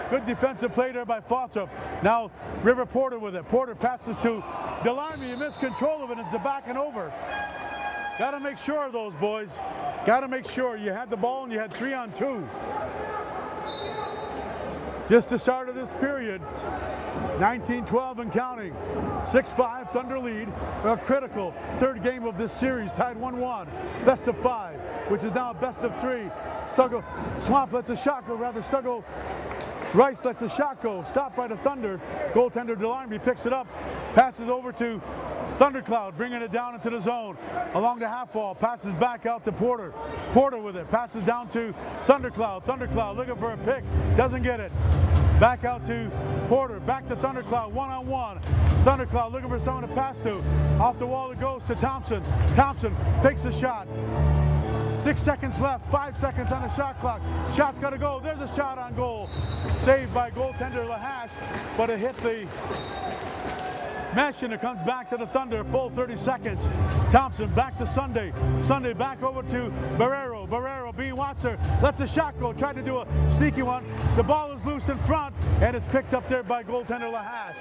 Good defensive play there by Fothrop. Now River Porter with it. Porter passes to Delarmy. He missed control of it, and it's a back and over. Got to make sure of those, boys. Got to make sure. You had the ball and you had 3-on-2. Just the start of this period. 19-12 and counting. 6-5 Thunder lead. A critical third game of this series. Tied 1-1. Best of 5, which is now a best of 3. Swamp lets a shot go. Rather, Rice lets a shot go. Stopped by the Thunder. Goaltender Delarmy picks it up. Passes over to Thundercloud, bringing it down into the zone. Along the half wall, passes back out to Porter. Porter with it, passes down to Thundercloud. Thundercloud looking for a pick, doesn't get it. Back out to Porter, back to Thundercloud, one-on-one. Thundercloud looking for someone to pass to. Off the wall it goes to Thompson. Thompson takes a shot. 6 seconds left, 5 seconds on the shot clock. Shot's got to go. There's a shot on goal. Saved by goaltender Lahash, but it hit the mesh and it comes back to the Thunder. Full 30 seconds. Thompson back to Sunday. Sunday back over to Barrero. Barrero being Watser. Lets a shot go. Tried to do a sneaky one. The ball is loose in front and it's picked up there by goaltender Lahash.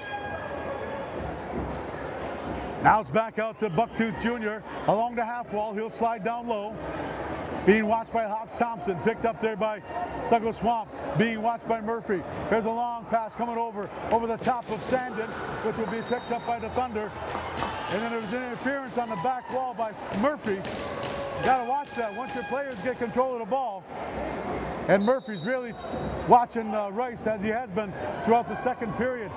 Now it's back out to Bucktooth Jr. along the half wall. He'll slide down low. Being watched by Hops Thompson. Picked up there by Suggo Swamp. Being watched by Murphy. There's a long pass coming over the top of Sandin, which will be picked up by the Thunder. And then there was an interference on the back wall by Murphy. You got to watch that once your players get control of the ball. And Murphy's really watching Rice, as he has been throughout the second period.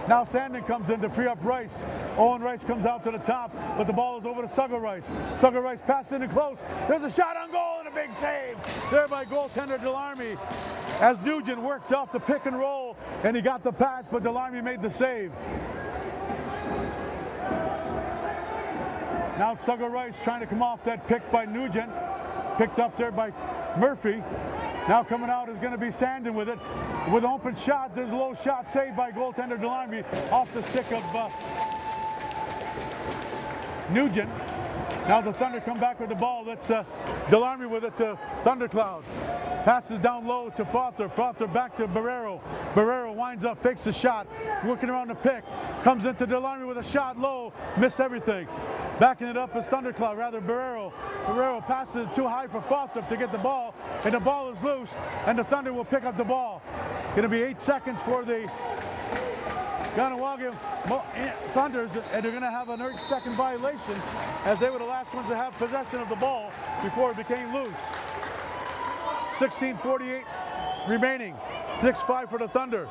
Now Sandin comes in to free up Rice. Owen Rice comes out to the top, but the ball is over to Suggo Rice. Suggo Rice passes in and close. There's a shot on goal and a big save there by goaltender Delarmy. As Nugent worked off the pick and roll, and he got the pass, but Delarmy made the save. Now Suggo Rice trying to come off that pick by Nugent. Picked up there by Murphy. Now coming out is going to be Sandin with it. With an open shot, there's a low shot saved by goaltender Delarmy off the stick of Nugent. Now the Thunder come back with the ball. That's Delarmy with it to Thundercloud. Passes down low to Fothrop. Fothrop back to Barrero. Barrero winds up, fakes the shot. Working around the pick. Comes into Delarmy with a shot low. Miss everything. Backing it up is Thundercloud, rather Barrero. Barrero passes too high for Fothrop to get the ball, and the ball is loose, and the Thunder will pick up the ball. Going to be 8 seconds for the Kahnawake Thunders, and they're going to have an 8-second violation, as they were the last ones to have possession of the ball before it became loose. 16:48 remaining. 6-5 for the Thunder.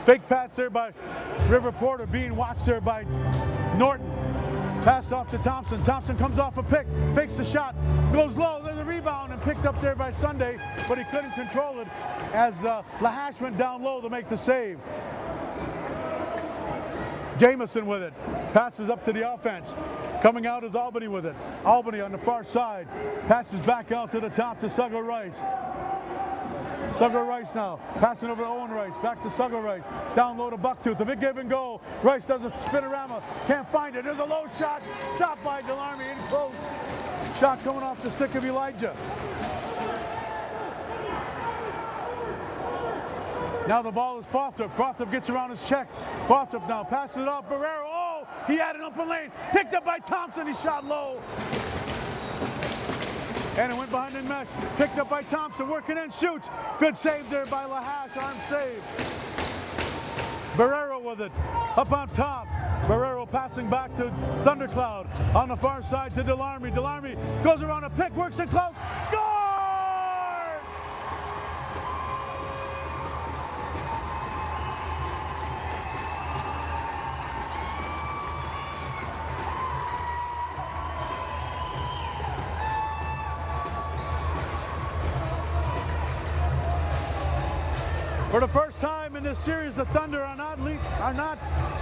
Fake pass there by River Porter, being watched there by Norton. Passed off to Thompson. Thompson comes off a pick, fakes the shot, goes low. There's a rebound. rebound and picked up there by Sunday, but he couldn't control it as Lahash went down low to make the save. Jamison with it, passes up to the offense. Coming out is Albany with it. Albany on the far side, passes back out to the top to Suggo Rice. Suggo Rice now, passing over to Owen Rice, back to Suggo Rice, down low to Bucktooth, a big give and go. Rice does a spinorama, can't find it. There's a low shot, shot by Delarmy in close. Shot coming off the stick of Elijah. Now the ball is Fothrop. Fothrop gets around his check. Fothrop now passes it off. Barrero, oh, he had an open lane. Picked up by Thompson, he shot low. And it went behind the mesh. Picked up by Thompson, working in, shoots. Good save there by Lahash, arm save. Barrero with it, up on top. Barrero passing back to Thundercloud. On the far side to Delarmy. Delarmy goes around a pick, works it close, scores! For the first time in this series, the Thunder are not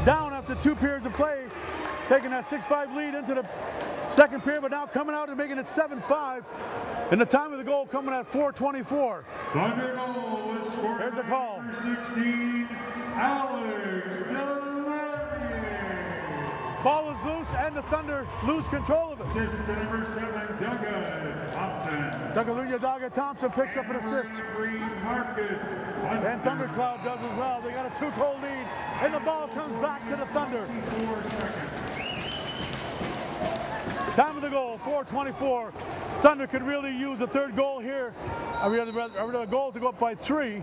down after 2 periods of play, taking that 6-5 lead into the second period, but now coming out and making it 7-5. And the time of the goal coming at 4:24. Thunder goal is scored. Here's the call. Number 16, Alex Delarmy. Ball is loose, and the Thunder lose control of it. Assist to number 7, Douglas Thompson. Douglas Thompson picks up an assist. And Thundercloud does as well. They got a 2-goal lead, and the ball comes back to the Thunder. Time of the goal, 4:24. Thunder could really use a third goal here. A goal to go up by 3.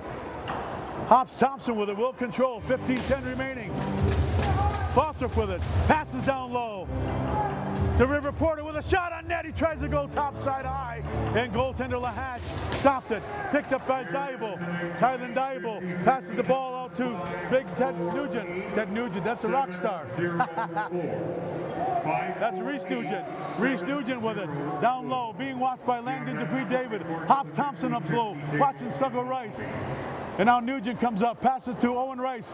Hops Thompson with it, will control, 15-10 remaining. Fothrop with it, passes down low. The River Porter with a shot on net. He tries to go topside high, and goaltender Lahatch stopped it. Picked up by Diable. Tylen Diable passes the ball out to big Ted Nugent. Ted Nugent, that's a rock star. That's Reese Nugent. Reese Nugent with it. Down low, being watched by Langdon Dupree David. Hops Thompson up slow, watching Suggo Rice. And now Nugent comes up, passes to Owen Rice.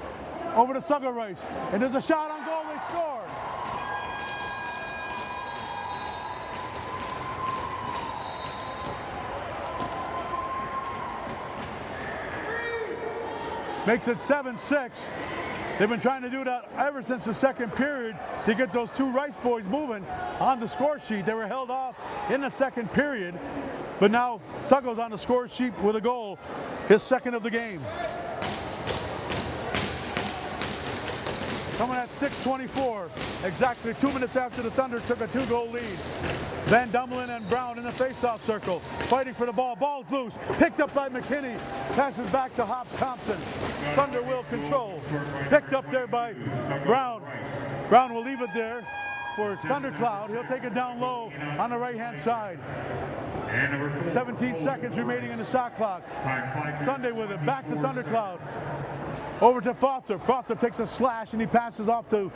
Over to Suggo Rice. And there's a shot on goal, they scored. Makes it 7-6. They've been trying to do that ever since the second period to get those 2 Rice boys moving on the score sheet. They were held off in the second period, but now Suggo's on the score sheet with a goal, his second of the game. Coming at 6:24, exactly 2 minutes after the Thunder took a 2-goal lead. Van Dumoulin and Brown in the face-off circle, fighting for the ball. Ball's loose, picked up by McKinney, passes back to Hops Thompson. Thunder will control, picked up there by Brown. Brown will leave it there for Thundercloud. He'll take it down low on the right-hand side. 17 seconds remaining in the shot clock. Sunday with it, back to Thundercloud. Over to Fothrop. Fothrop takes a slash and he passes off to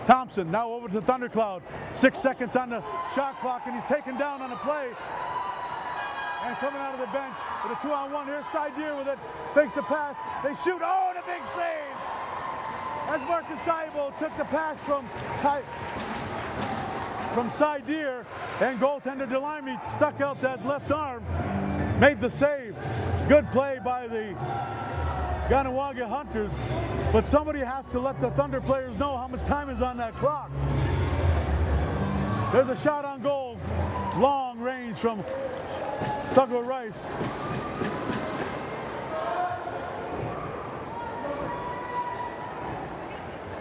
Thompson. Now over to Thundercloud. 6 seconds on the shot clock and he's taken down on the play. And coming out of the bench with a 2-on-1. Here's Sideer with it. Fakes the pass. They shoot. Oh, and a big save! As Marcus Diable took the pass from Sideer, and goaltender Delarmy stuck out that left arm, made the save. Good play by the Kahnawake Hunters, but somebody has to let the Thunder players know how much time is on that clock. There's a shot on goal, long range from Suggo Rice.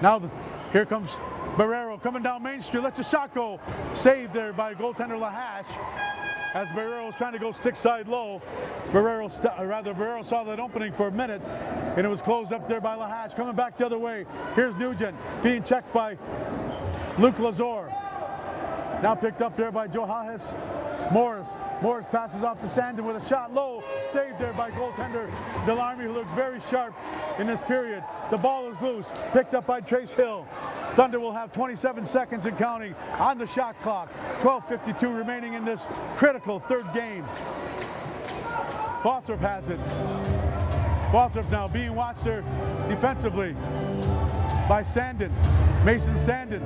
Now here comes Barrero coming down Main Street, lets a shot go. Saved there by goaltender Lahash. As Barrero's trying to go stick side low, Barrero saw that opening for a minute, and it was closed up there by Lahash. Coming back the other way, here's Nugent, being checked by Luke Lazor. Now picked up there by Johannes Morris. Morris passes off to Sandin with a shot low, saved there by goaltender Delarmy, who looks very sharp in this period. The ball is loose, picked up by Trace Hill. Thunder will have 27 seconds and counting on the shot clock. 12:52 remaining in this critical third game. Fawthrop has it. Fawthrop now being watched there defensively by Sandin. Mason Sandin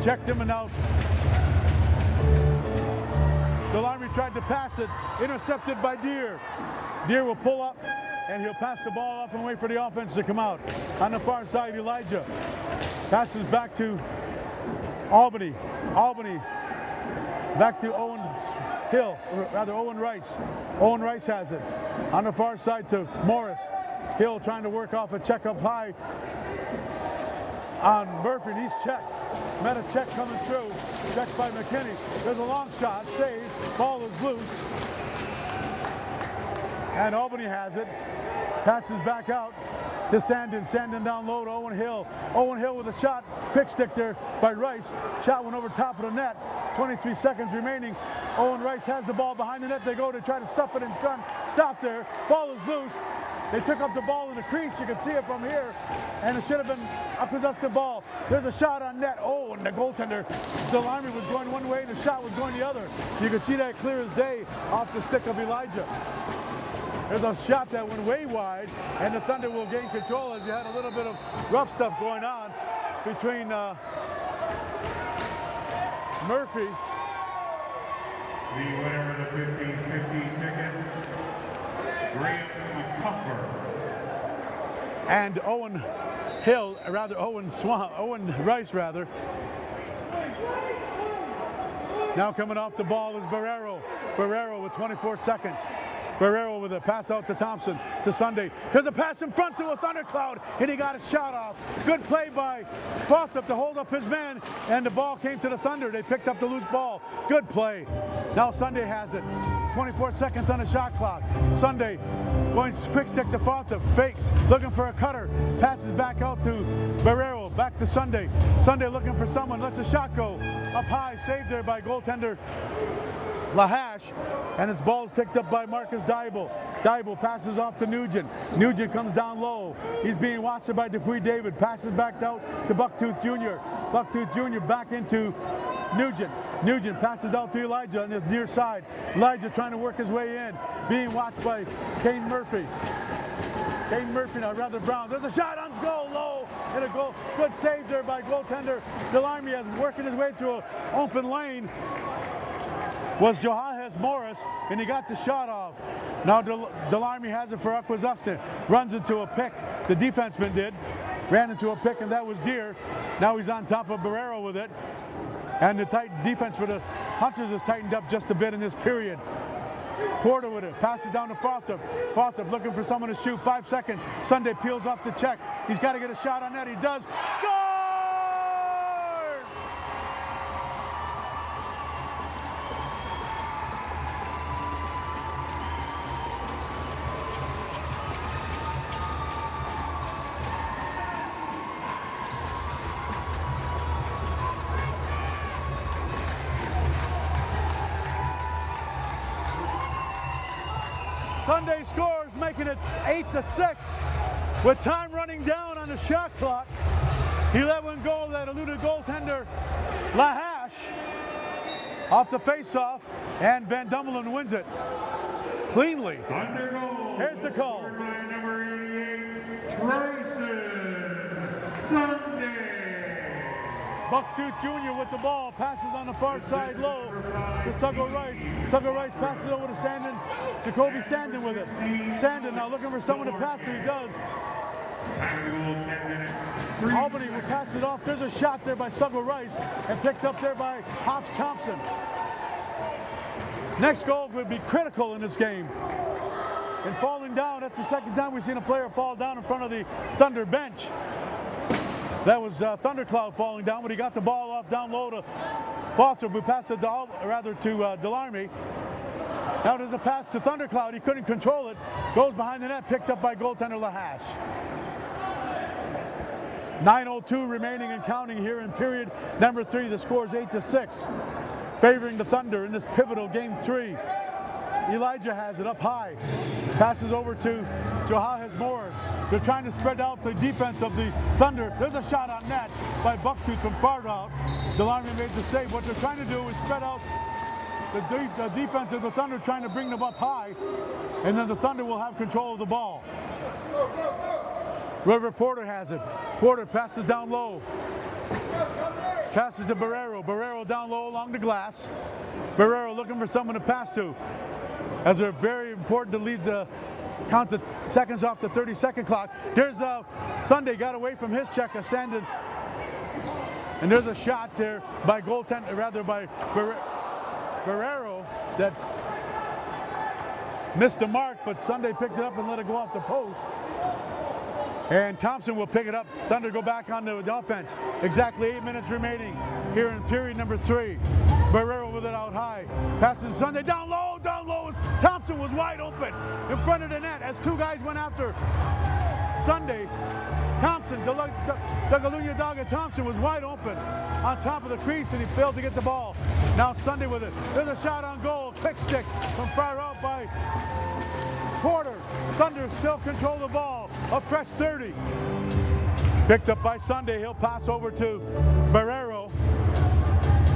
checked him and out. Delarmy tried to pass it, intercepted by Deere. Deere will pull up and he'll pass the ball off and wait for the offense to come out. On the far side, Elijah passes back to Albany. Albany back to Owen Hill, or rather Owen Rice. Owen Rice has it. On the far side to Morris. Hill trying to work off a check up high on Murphy, and he's checked. Met a check coming through. Checked by McKinney. There's a long shot, saved. Ball is loose. And Albany has it. Passes back out to Sandin. Sandin down low to Owen Hill. Owen Hill with a shot. Quick stick there by Rice. Shot went over top of the net. 23 seconds remaining. Owen Rice has the ball behind the net. They go to try to stuff it in front. Stop there. Ball is loose. They took up the ball in the crease. You can see it from here. And it should have been Akwesasne ball. There's a shot on net. Oh, and the goaltender, Delarmy, was going one way and the shot was going the other. You can see that clear as day off the stick of Elijah. There's a shot that went way wide, and the Thunder will gain control as you had a little bit of rough stuff going on between Murphy. The winner of the 1550 ticket, Graham Pumper. And Owen Hill, rather Owen Rice rather. Now coming off the ball is Barrero. Barrero with 24 seconds. Barrero with a pass out to Thompson, to Sunday. There's a pass in front to a thundercloud, and he got a shot off. Good play by Fawthrop to hold up his man, and the ball came to the Thunder. They picked up the loose ball. Good play. Now Sunday has it. 24 seconds on the shot clock. Sunday going quick stick to Fawthrop. Fakes, looking for a cutter. Passes back out to Barrero. Back to Sunday. Sunday looking for someone. Lets a shot go. Up high, saved there by goaltender Lahash, and his ball is picked up by Marcus Dybel. Dybel passes off to Nugent. Nugent comes down low. He's being watched by Dupuy David. Passes back out to Bucktooth Jr. Bucktooth Jr. back into Nugent. Nugent passes out to Elijah on the near side. Elijah trying to work his way in. Being watched by Kane Murphy. Kane Murphy now, rather Brown. There's a shot on goal, low, and a goal. Good save there by goaltender Delarmy as working his way through an open lane. Was Johannes Morris, and he got the shot off. Now Delarmy has it for Akwesasne. Runs into a pick. The defenseman did. Ran into a pick, and that was Deere. Now he's on top of Barrero with it. And the tight defense for the Hunters has tightened up just a bit in this period. Porter with it. Passes down to Fawthrop. Fawthrop looking for someone to shoot. 5 seconds. Sunday peels off the check. He's got to get a shot on that. He does. Score! Sunday scores, making it 8-6 with time running down on the shot clock. He let one go that eluded goaltender Lahash off the face-off, and Van Dummelen wins it cleanly. Here's the call. Number 88, Trayson Sunday. Bucktooth Jr. with the ball, passes on the far side low to Suggo Rice. Suggo Rice passes over to Sandin. Jacoby Sandin with it. Sandin now looking for someone to pass it. He does. Albany will pass it off. There's a shot there by Suggo Rice and picked up there by Hops Thompson. Next goal would be critical in this game. And falling down, that's the second time we've seen a player fall down in front of the Thunder bench. That was Thundercloud falling down, but he got the ball off down low to Fawthrop, who passed it to Delarmy. Now there's a pass to Thundercloud. He couldn't control it. Goes behind the net, picked up by goaltender Lahash. 9:02 remaining and counting here in period number 3. The score is 8-6, favoring the Thunder in this pivotal game 3. Elijah has it up high. Passes over to Johannes Morris. They're trying to spread out the defense of the Thunder. There's a shot on net by Bucktooth from far out. Delarmy made the save. What they're trying to do is spread out the defense of the Thunder, trying to bring them up high, and then the Thunder will have control of the ball. River Porter has it. Porter passes down low. Passes to Barrero. Barrero down low along the glass. Barrero looking for someone to pass to. As they're very important to lead the count the seconds off the 30-second clock. There's Sunday got away from his check of Sandin. And there's a shot there by goaltender, rather by Barrero that missed the mark, but Sunday picked it up and let it go off the post. And Thompson will pick it up. Thunder go back on the offense. Exactly 8 minutes remaining here in period number 3. Barrero with it out high. Passes Sunday down low. Thompson was wide open in front of the net as two guys went after Sunday. Thompson, Dagalunya Daga Thompson was wide open on top of the crease, and he failed to get the ball. Now Sunday with it. There's a shot on goal. Quick stick from far out by Porter. Thunder still control the ball. A fresh 30. Picked up by Sunday. He'll pass over to Barrero.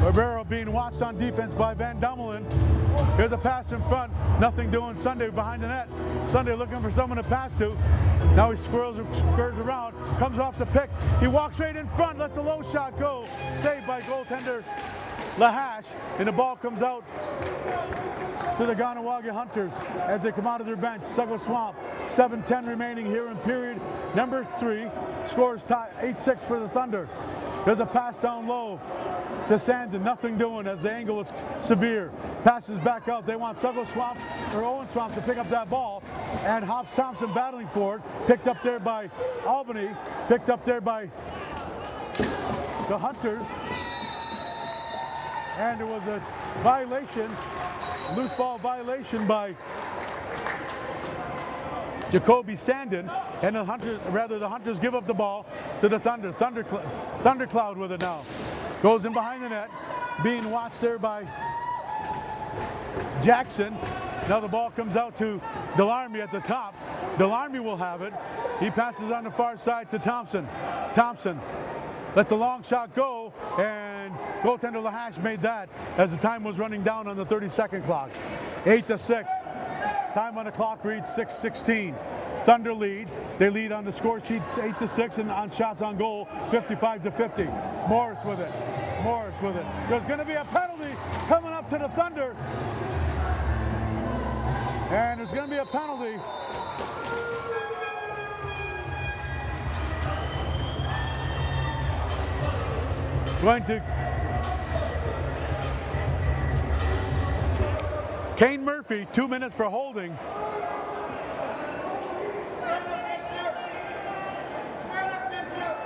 Barrero being watched on defense by Van Dummelen. Here's a pass in front. Nothing doing. Sunday behind the net. Sunday looking for someone to pass to. Now he squirts around. Comes off the pick. He walks right in front. Lets a low shot go. Saved by goaltender Lahash. And the ball comes out to the Kahnawake Hunters as they come out of their bench. Sugar Swamp, 7:10 remaining here in period number 3. Scores tie 8-6 for the Thunder. There's a pass down low to Sandin. Nothing doing as the angle is severe. Passes back out. They want Sugar Swamp or Owen Swamp to pick up that ball. And Hobbs Thompson battling for it. Picked up there by Albany. Picked up there by the Hunters. And there was a violation, loose ball violation by Jacoby Sandin, and the Hunters give up the ball to the Thunder. Thundercloud with it now. Goes in behind the net, being watched there by Jackson. Now the ball comes out to Delarmy at the top. Delarmy will have it. He passes on the far side to Thompson. Thompson lets a long shot go, and goaltender Lahash made that as the time was running down on the 30-second clock. 8-6. Time on the clock reads 6:16. Thunder lead. They lead on the score sheet 8-6, and on shots on goal 55-50. Morris with it. Morris with it. There's going to be a penalty coming up to the Thunder. And there's going to be a penalty. Going to Kane Murphy, 2 minutes for holding.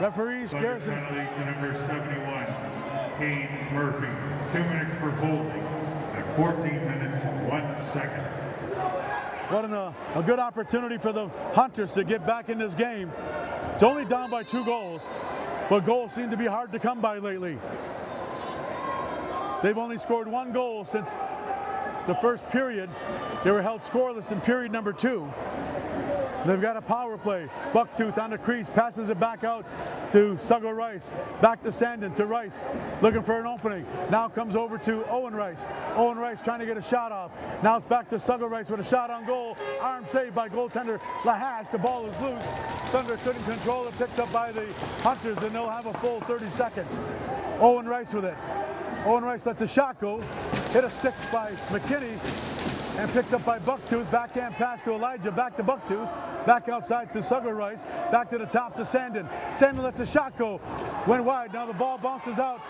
Referees Garrison. Penalty to number 71, Kane Murphy. 2 minutes for holding at 14 minutes, 1 second. What a good opportunity for the Hunters to get back in this game. It's only down by 2 goals, but goals seem to be hard to come by lately. They've only scored 1 goal since the first period. They were held scoreless in period number 2. They've got a power play. Bucktooth on the crease, passes it back out to Sugar Rice. Back to Sandin, to Rice, looking for an opening. Now comes over to Owen Rice. Owen Rice trying to get a shot off. Now it's back to Sugar Rice with a shot on goal. Arm saved by goaltender Lahash. The ball is loose. Thunder couldn't control it, picked up by the Hunters, and they'll have a full 30 seconds. Owen Rice with it. Owen Rice lets a shot go. Hit a stick by McKinney and picked up by Bucktooth. Backhand pass to Elijah, back to Bucktooth. Back outside to Sugar Rice. Back to the top to Sandin. Sandin lets the shot go. Went wide. Now the ball bounces out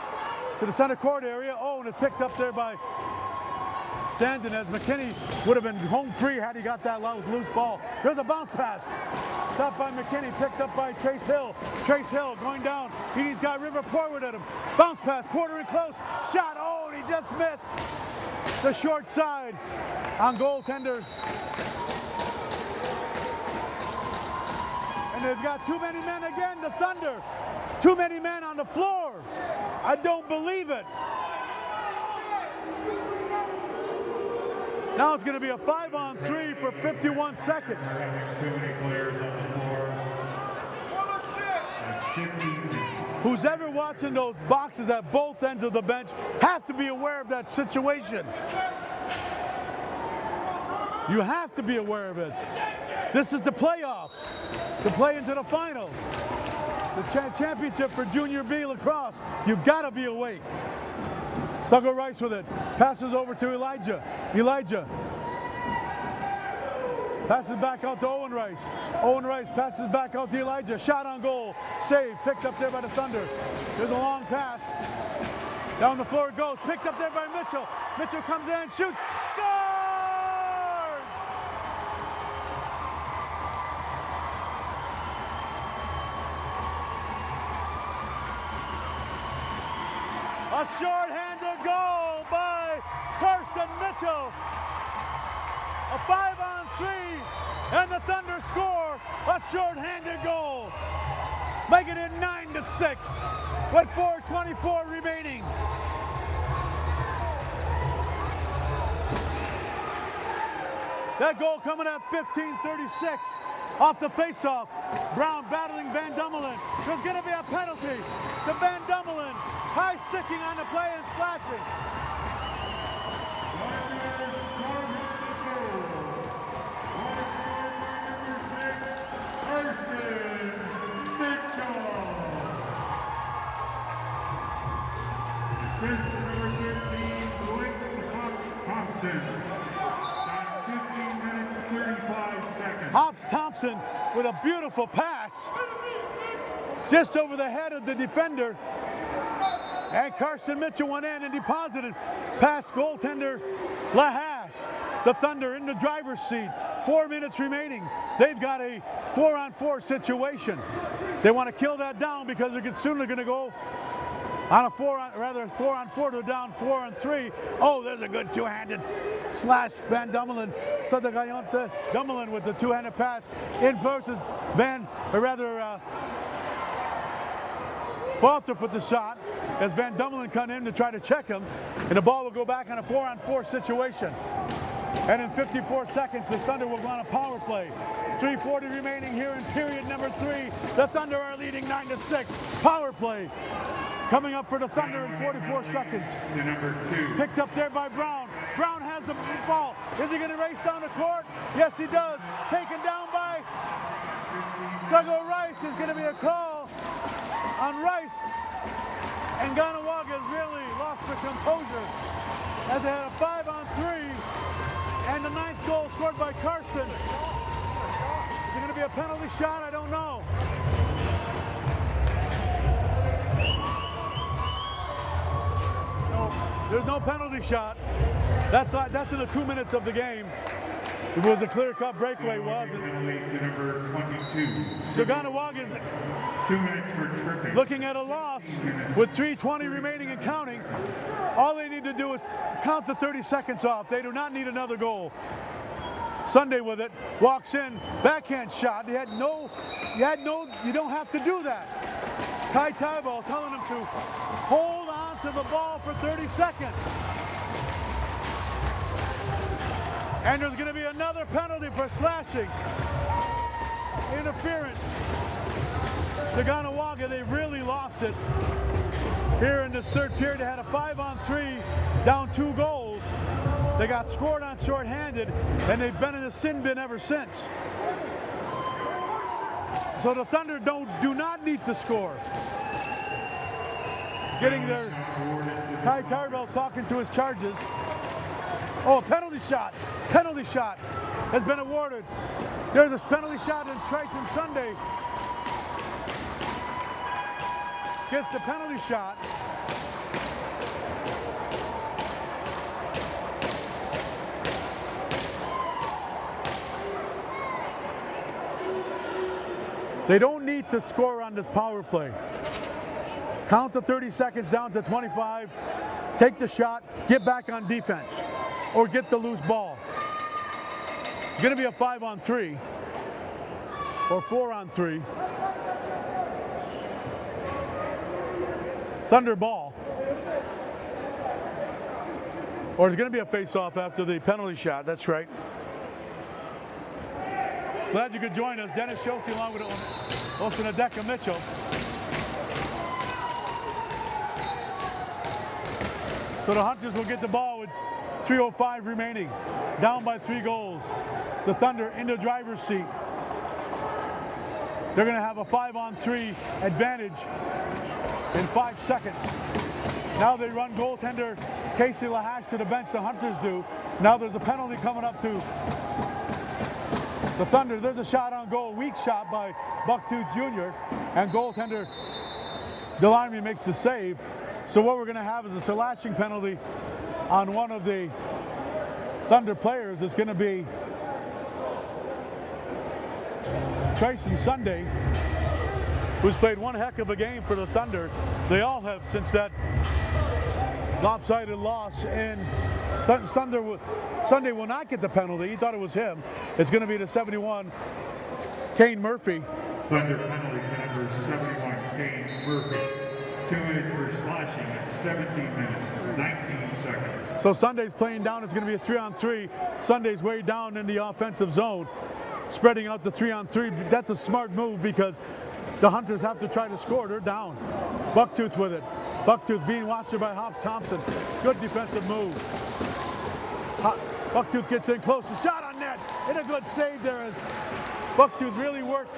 to the center court area. Oh, and it's picked up there by Sandin, as McKinney would have been home free had he got that loose ball. There's a bounce pass. Stopped by McKinney, picked up by Trace Hill. Trace Hill going down. He's got River Porter at him. Bounce pass, Porter in close. Shot, oh, and he just missed the short side on goaltender. And they've got too many men again, the Thunder. Too many men on the floor. I don't believe it. Now it's going to be a 5-on-3 for 51 seconds. Too many players on the floor. That's 15 teams. Who's ever watching those boxes at both ends of the bench have to be aware of that situation. You have to be aware of it. This is the playoffs, to play into the final. The championship for Junior B lacrosse. You've got to be awake. Sugo Rice with it. Passes over to Elijah. Elijah passes back out to Owen Rice. Owen Rice passes back out to Elijah. Shot on goal. Save. Picked up there by the Thunder. There's a long pass. Down the floor it goes. Picked up there by Mitchell. Mitchell comes in, shoots, scores! A short-handed goal by Karsten Mitchell. A 5-on-3, and the Thunder score a short-handed goal, making it 9-6 with 4:24 remaining. That goal coming at 15:36 off the face-off. Brown battling Van Dummelen. There's going to be a penalty to Van Dummelen. High sticking on the play and slashing. Assist number 13, Thompson. 15 minutes, 35 seconds. Hops Thompson with a beautiful pass just over the head of the defender. And Karsten Mitchell went in and deposited past goaltender Lahash. The Thunder in the driver's seat. 4 minutes remaining. They've got a 4-on-4 situation. They want to kill that down because they're soon going to go on a 4-on-4 to down 4-on-3. Oh, there's a good two-handed slash. Van Dummelen, Sadagayonte Dummelen with the two-handed pass in versus Falter put the shot as Van Dummelen come in to try to check him, and the ball will go back on a 4-on-4 situation. And in 54 seconds, the Thunder will run a power play. 3:40 remaining here in period number 3. The Thunder are leading 9-6. Power play coming up for the Thunder in 44 seconds. To number 2. Picked up there by Brown. Brown has the ball. Is he going to race down the court? Yes, he does. Taken down by Sugo Rice. Is going to be a call on Rice. And Kahnawake has really lost their composure as they had a 5-on-3. And the 9th goal scored by Karsten. Is it going to be a penalty shot? I don't know. No, there's no penalty shot. That's in the 2 minutes of the game. It was a clear-cut breakaway, wasn't it? To number 22. So Kahnawake is 2 minutes for tripping. looking at a loss with 3:20 remaining and counting. All they need to do is count the 30 seconds off. They do not need another goal. Sunday with it, walks in, backhand shot. You don't have to do that. Kai Tybalt telling him to hold on to the ball for 30 seconds. And there's going to be another penalty for slashing. Interference. To Kahnawake, they really lost it. Here in this third period, they had a 5-on-3, down 2 goals. They got scored on shorthanded, and they've been in the sin bin ever since. So the Thunder do not need to score. Getting their Kai Tarbell talking to his charges. Oh, a penalty shot. Penalty shot has been awarded. There's a penalty shot in Tyson Sunday. Gets the penalty shot. They don't need to score on this power play. Count the 30 seconds down to 25. Take the shot, get back on defense, or get the loose ball. It's going to be a 5-on-3 or 4-on-3. Thunder ball. Or it's going to be a face-off after the penalty shot. That's right. Glad you could join us. Dennis Schulze along with Osanadeka Mitchell. So the Hunters will get the ball with 3:05 remaining, down by 3 goals. The Thunder in the driver's seat. They're going to have a 5-on-3 advantage in 5 seconds. Now they run goaltender Casey Lahash to the bench, the Hunters do. Now there's a penalty coming up to the Thunder. There's a shot on goal, weak shot by Bucktooth Jr. And goaltender Delarmy makes the save. So what we're going to have is a slashing penalty on one of the Thunder players. It's going to be Tracy Sunday, who's played one heck of a game for the Thunder. They all have since that lopsided loss, and Sunday will not get the penalty. He thought it was him. It's going to be the 71, Kane Murphy. Thunder penalty to number 71, Kane Murphy. 2 minutes for slashing at 17 minutes, 19 seconds. So Sunday's playing down. It's going to be a 3-on-3. Sunday's way down in the offensive zone, spreading out the 3-on-3. That's a smart move because the Hunters have to try to score. They're down. Bucktooth with it. Bucktooth being watched by Hops Thompson. Good defensive move. Bucktooth gets in close. A shot on net. And a good save there as Bucktooth really worked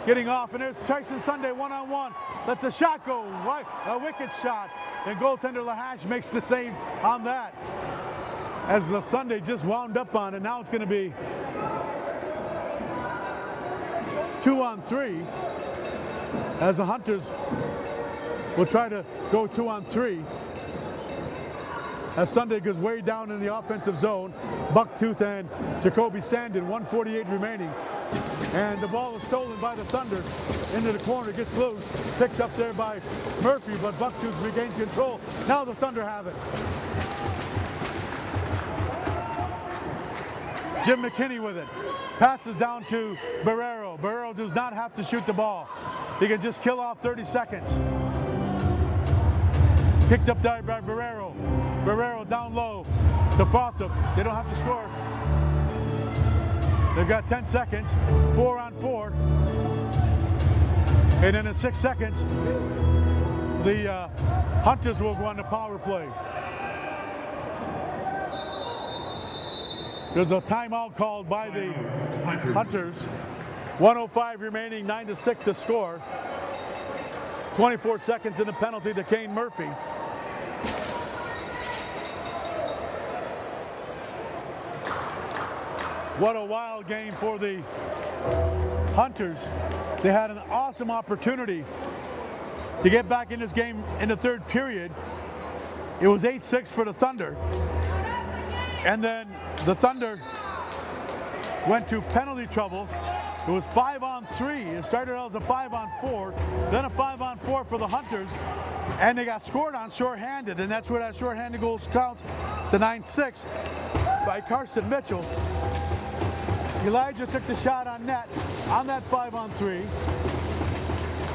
getting off. And there's Tyson Sunday one-on-one. Lets a shot go. Right, a wicked shot. And goaltender Lahash makes the save on that. As the Sunday just wound up on it. Now it's going to be 2-on-3 as the Hunters will try to go 2-on-3 as Sunday goes way down in the offensive zone. Bucktooth and Jacoby Sandin, 1:48 remaining, and the ball is stolen by the Thunder into the corner, gets loose, picked up there by Murphy, but Bucktooth regains control. Now the Thunder have it. Jim McKinney with it. Passes down to Barrero. Barrero does not have to shoot the ball. He can just kill off 30 seconds. Picked up there by Barrero. Barrero down low to Fotham. They don't have to score. They've got 10 seconds, 4-on-4. And then in 6 seconds, the Hunters will go on the power play. There's a timeout called by the Hunters. 1:05 remaining, 9-6 to score. 24 seconds in the penalty to Kane Murphy. What a wild game for the Hunters. They had an awesome opportunity to get back in this game in the third period. It was 8-6 for the Thunder. And then the Thunder went to penalty trouble. It was 5-on-3. It started out as a 5-on-4, then a 5-on-4 for the Hunters, and they got scored on shorthanded, and that's where that shorthanded goal counts, the 9-6 by Karsten Mitchell. Elijah took the shot on net on that 5-on-3.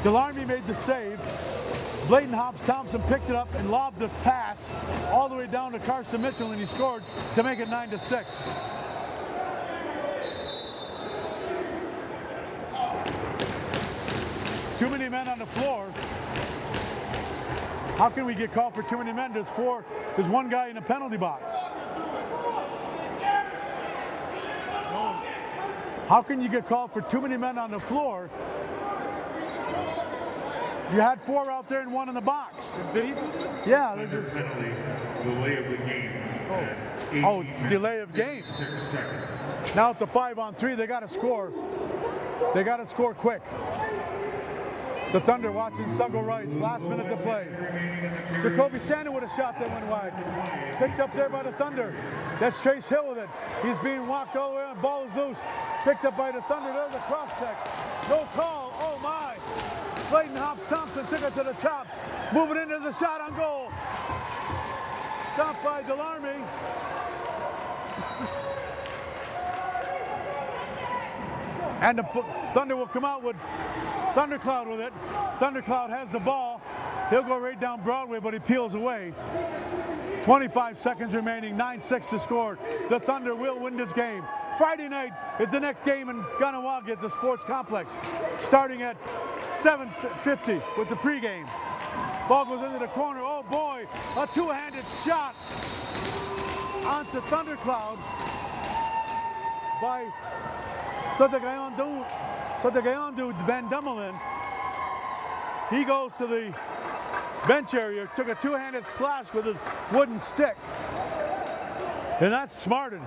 Delarmy made the save. Bladen Hops Thompson picked it up and lobbed the pass all the way down to Karsten Mitchell, and he scored to make it 9-6. Too many men on the floor. How can we get called for too many men? There's one guy in the penalty box. How can you get called for too many men on the floor? You had 4 out there and 1 in the box. Yeah, this is penalty, delay of the game. Oh, delay of game. 6 seconds. Now it's a 5-on-3. They got to score. They got to score quick. The Thunder watching Suggo Rice. Last minute to play. Jacoby Sandin with a shot that went wide. Picked up there by the Thunder. That's Trace Hill with it. He's being walked all the way around. Ball is loose. Picked up by the Thunder. There's a cross check. No call. Oh my. Bladen Hops Thompson took it to the chops. Moving in, there's a shot on goal. Stopped by Delarmy. And the Thunder will come out with Thundercloud with it. Thundercloud has the ball. He'll go right down Broadway, but he peels away. 25 seconds remaining, 9-6 to score. The Thunder will win this game. Friday night is the next game in Kahnawake at the Sports Complex, starting at 7:50 with the pregame. Ball goes into the corner. Oh boy, a two-handed shot onto Thundercloud by Sotagayandu Van Dummelen. He goes to the bench area, took a two-handed slash with his wooden stick. And that's smarted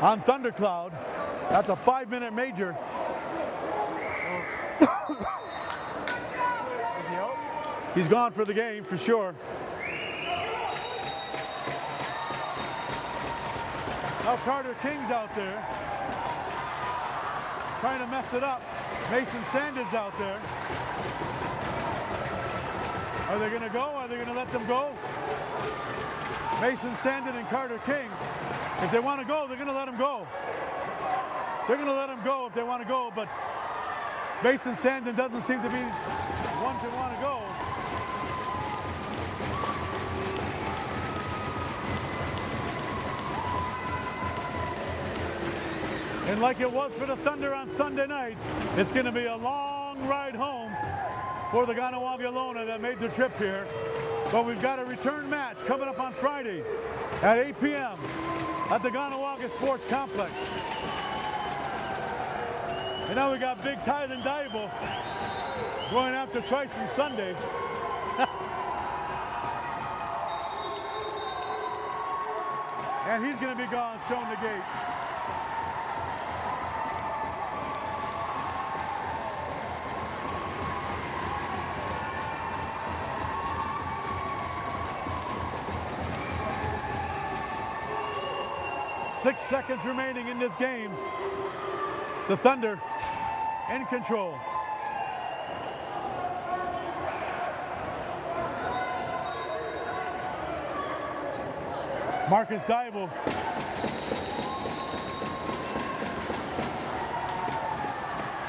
on Thundercloud. That's a 5-minute major. Is he out? He's gone for the game for sure. Now Carter King's out there trying to mess it up. Mason Sanders out there. Are they going to go? Are they going to let them go? Mason Sanders and Carter King. If they want to go, they're going to let them go. They're going to let them go if they want to go, but Mason Sanders doesn't seem to be one to want to go. And like it was for the Thunder on Sunday night, it's going to be a long ride home for the Kahnawake Alona that made the trip here. But we've got a return match coming up on Friday at 8 p.m. at the Kahnawake Sports Complex. And now we got Big Tylen Diable going after Tyson Sunday. And he's going to be gone, showing the gate. Six seconds remaining in this game. The Thunder in control. Marcus Diable.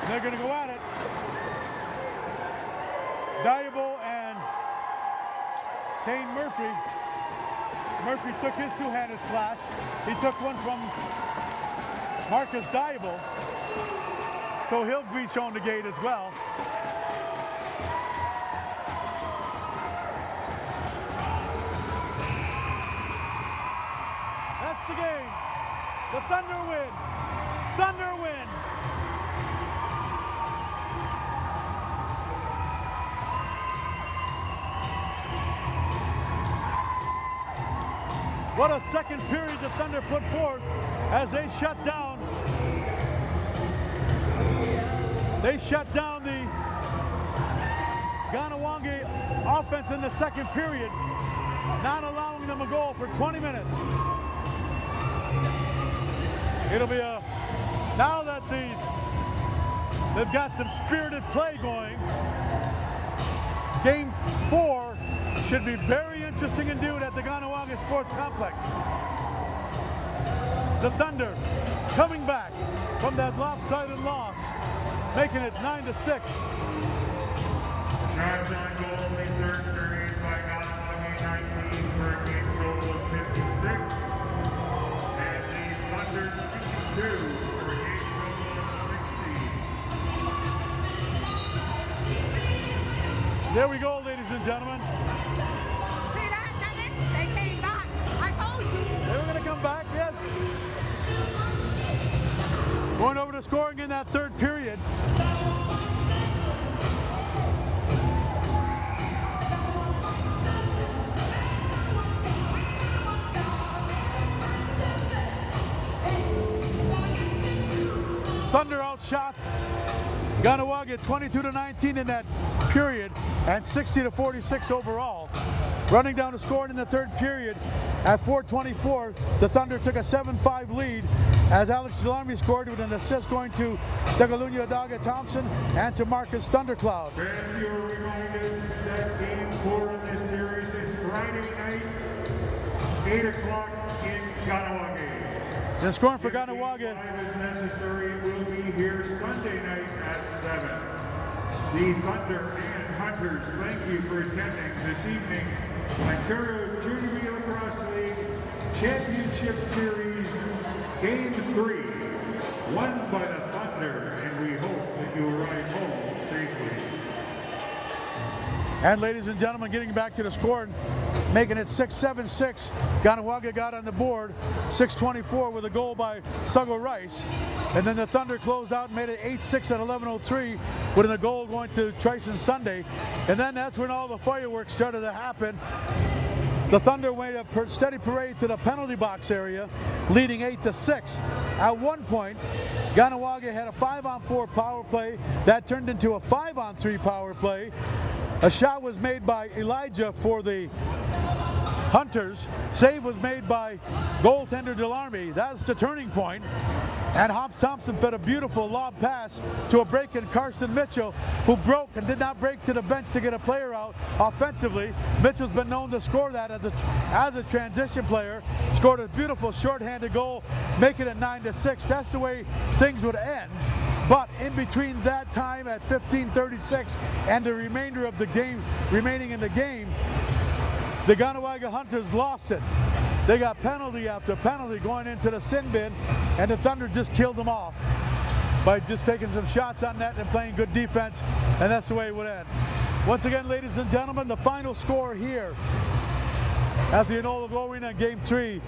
They're going to go at it. Diable and Kane Murphy. Murphy took his two-handed slash. He took one from Marcus Diable, so he'll be shown the gate as well. That's the game. The Thunder win. Thunder win. What a second period the Thunder put forth as they shut down. They shut down the Kahnawake offense in the second period, not allowing them a goal for 20 minutes. It'll be a, now that they've got some spirited play going, game 4 should be very interesting indeed at the Kahnawake Sports Complex. The Thunder coming back from that lopsided loss, making it 9-6. Shots on goal, the third period by Kahnawake 19 for a game total of 56. And the Thunder 52 for a game total of 60. There we go, ladies and gentlemen. See that, Dennis? They came back. I told you. They were going to come back, yes. Going over to scoring in that third period. Thunder outshot Kahnawake 22-19 in that period and 60-46 overall. Running down the score in the third period at 4:24, the Thunder took a 7-5 lead as Alex Delarmy scored with an assist going to Dagalunya Daga Thompson and to Marcus Thundercloud. Fans, you are reminded that game 4 in this series is Friday night, 8 o'clock in Kahnawake. Then scoring for If game Kahnawake. 5 is necessary, it will be here Sunday night at 7. The Thunder and Hunters, thank you for attending this evening's Ontario Junior Lacrosse League Championship Series Game 3, won by the Thunder, and we hope that you arrive home safely. And ladies and gentlemen, getting back to the score, making it 6-7-6. Kahnawake got on the board, 6:24 with a goal by Sugo Rice. And then the Thunder closed out and made it 8-6 at 11:03 with a goal going to Tryson Sunday. And then that's when all the fireworks started to happen. The Thunder made a steady parade to the penalty box area, leading 8-6. At one point, Kahnawake had a 5-on-4 power play. That turned into a 5-on-3 power play. A shot was made by Elijah for the Hunters. Save was made by goaltender Delarmy. That's the turning point. And Hops Thompson fed a beautiful lob pass to a break in Karsten Mitchell, who broke and did not break to the bench to get a player out offensively. Mitchell's been known to score that as a transition player. Scored a beautiful shorthanded goal, making it 9-6. That's the way things would end. But in between that time at 15:36 and the remainder of the game, remaining in the game, the Kahnawake Hunters lost it. They got penalty after penalty going into the sin bin, and the Thunder just killed them off by just taking some shots on net and playing good defense, and that's the way it would end. Once again, ladies and gentlemen, the final score here at the Kahnawake Arena in Game 3,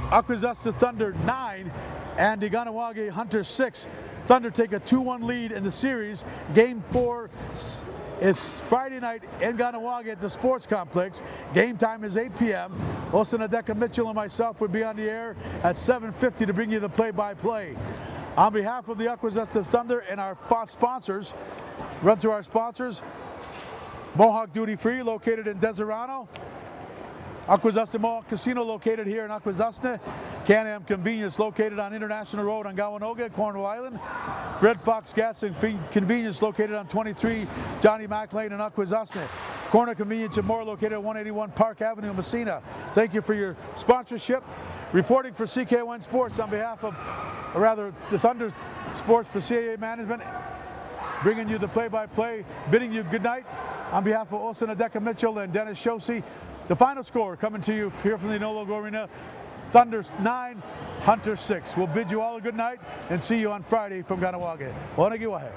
Akwesasne Thunder 9 and the Kahnawake Hunters 6. Thunder take a 2-1 lead in the series. Game 4 is Friday night in Kahnawake at the Sports Complex. Game time is 8 p.m. Osanadeka Mitchell and myself will be on the air at 7:50 to bring you the play-by-play. On behalf of the Akwesasne Thunder and our sponsors, run through our sponsors: Mohawk Duty Free, located in Deserano; Akwesasne Mohawk Casino, located here in Akwesasne; Can-Am Convenience, located on International Road on Kahnawake, Cornwall Island; Red Fox Gas and Convenience, located on 23 Johnny Mack Lane in Akwesasne; Corner Convenience and More, located at 181 Park Avenue, Messina. Thank you for your sponsorship. Reporting for CK1 Sports on behalf of, or rather, the Thunder Sports for CAA Management, bringing you the play-by-play, bidding you good night. On behalf of Osanadeka Mitchell and Dennis Shosey, the final score coming to you here from the Kahnawake Arena: Thunder 9, Hunter 6. We'll bid you all a good night and see you on Friday from Kahnawake. Onagiwahe.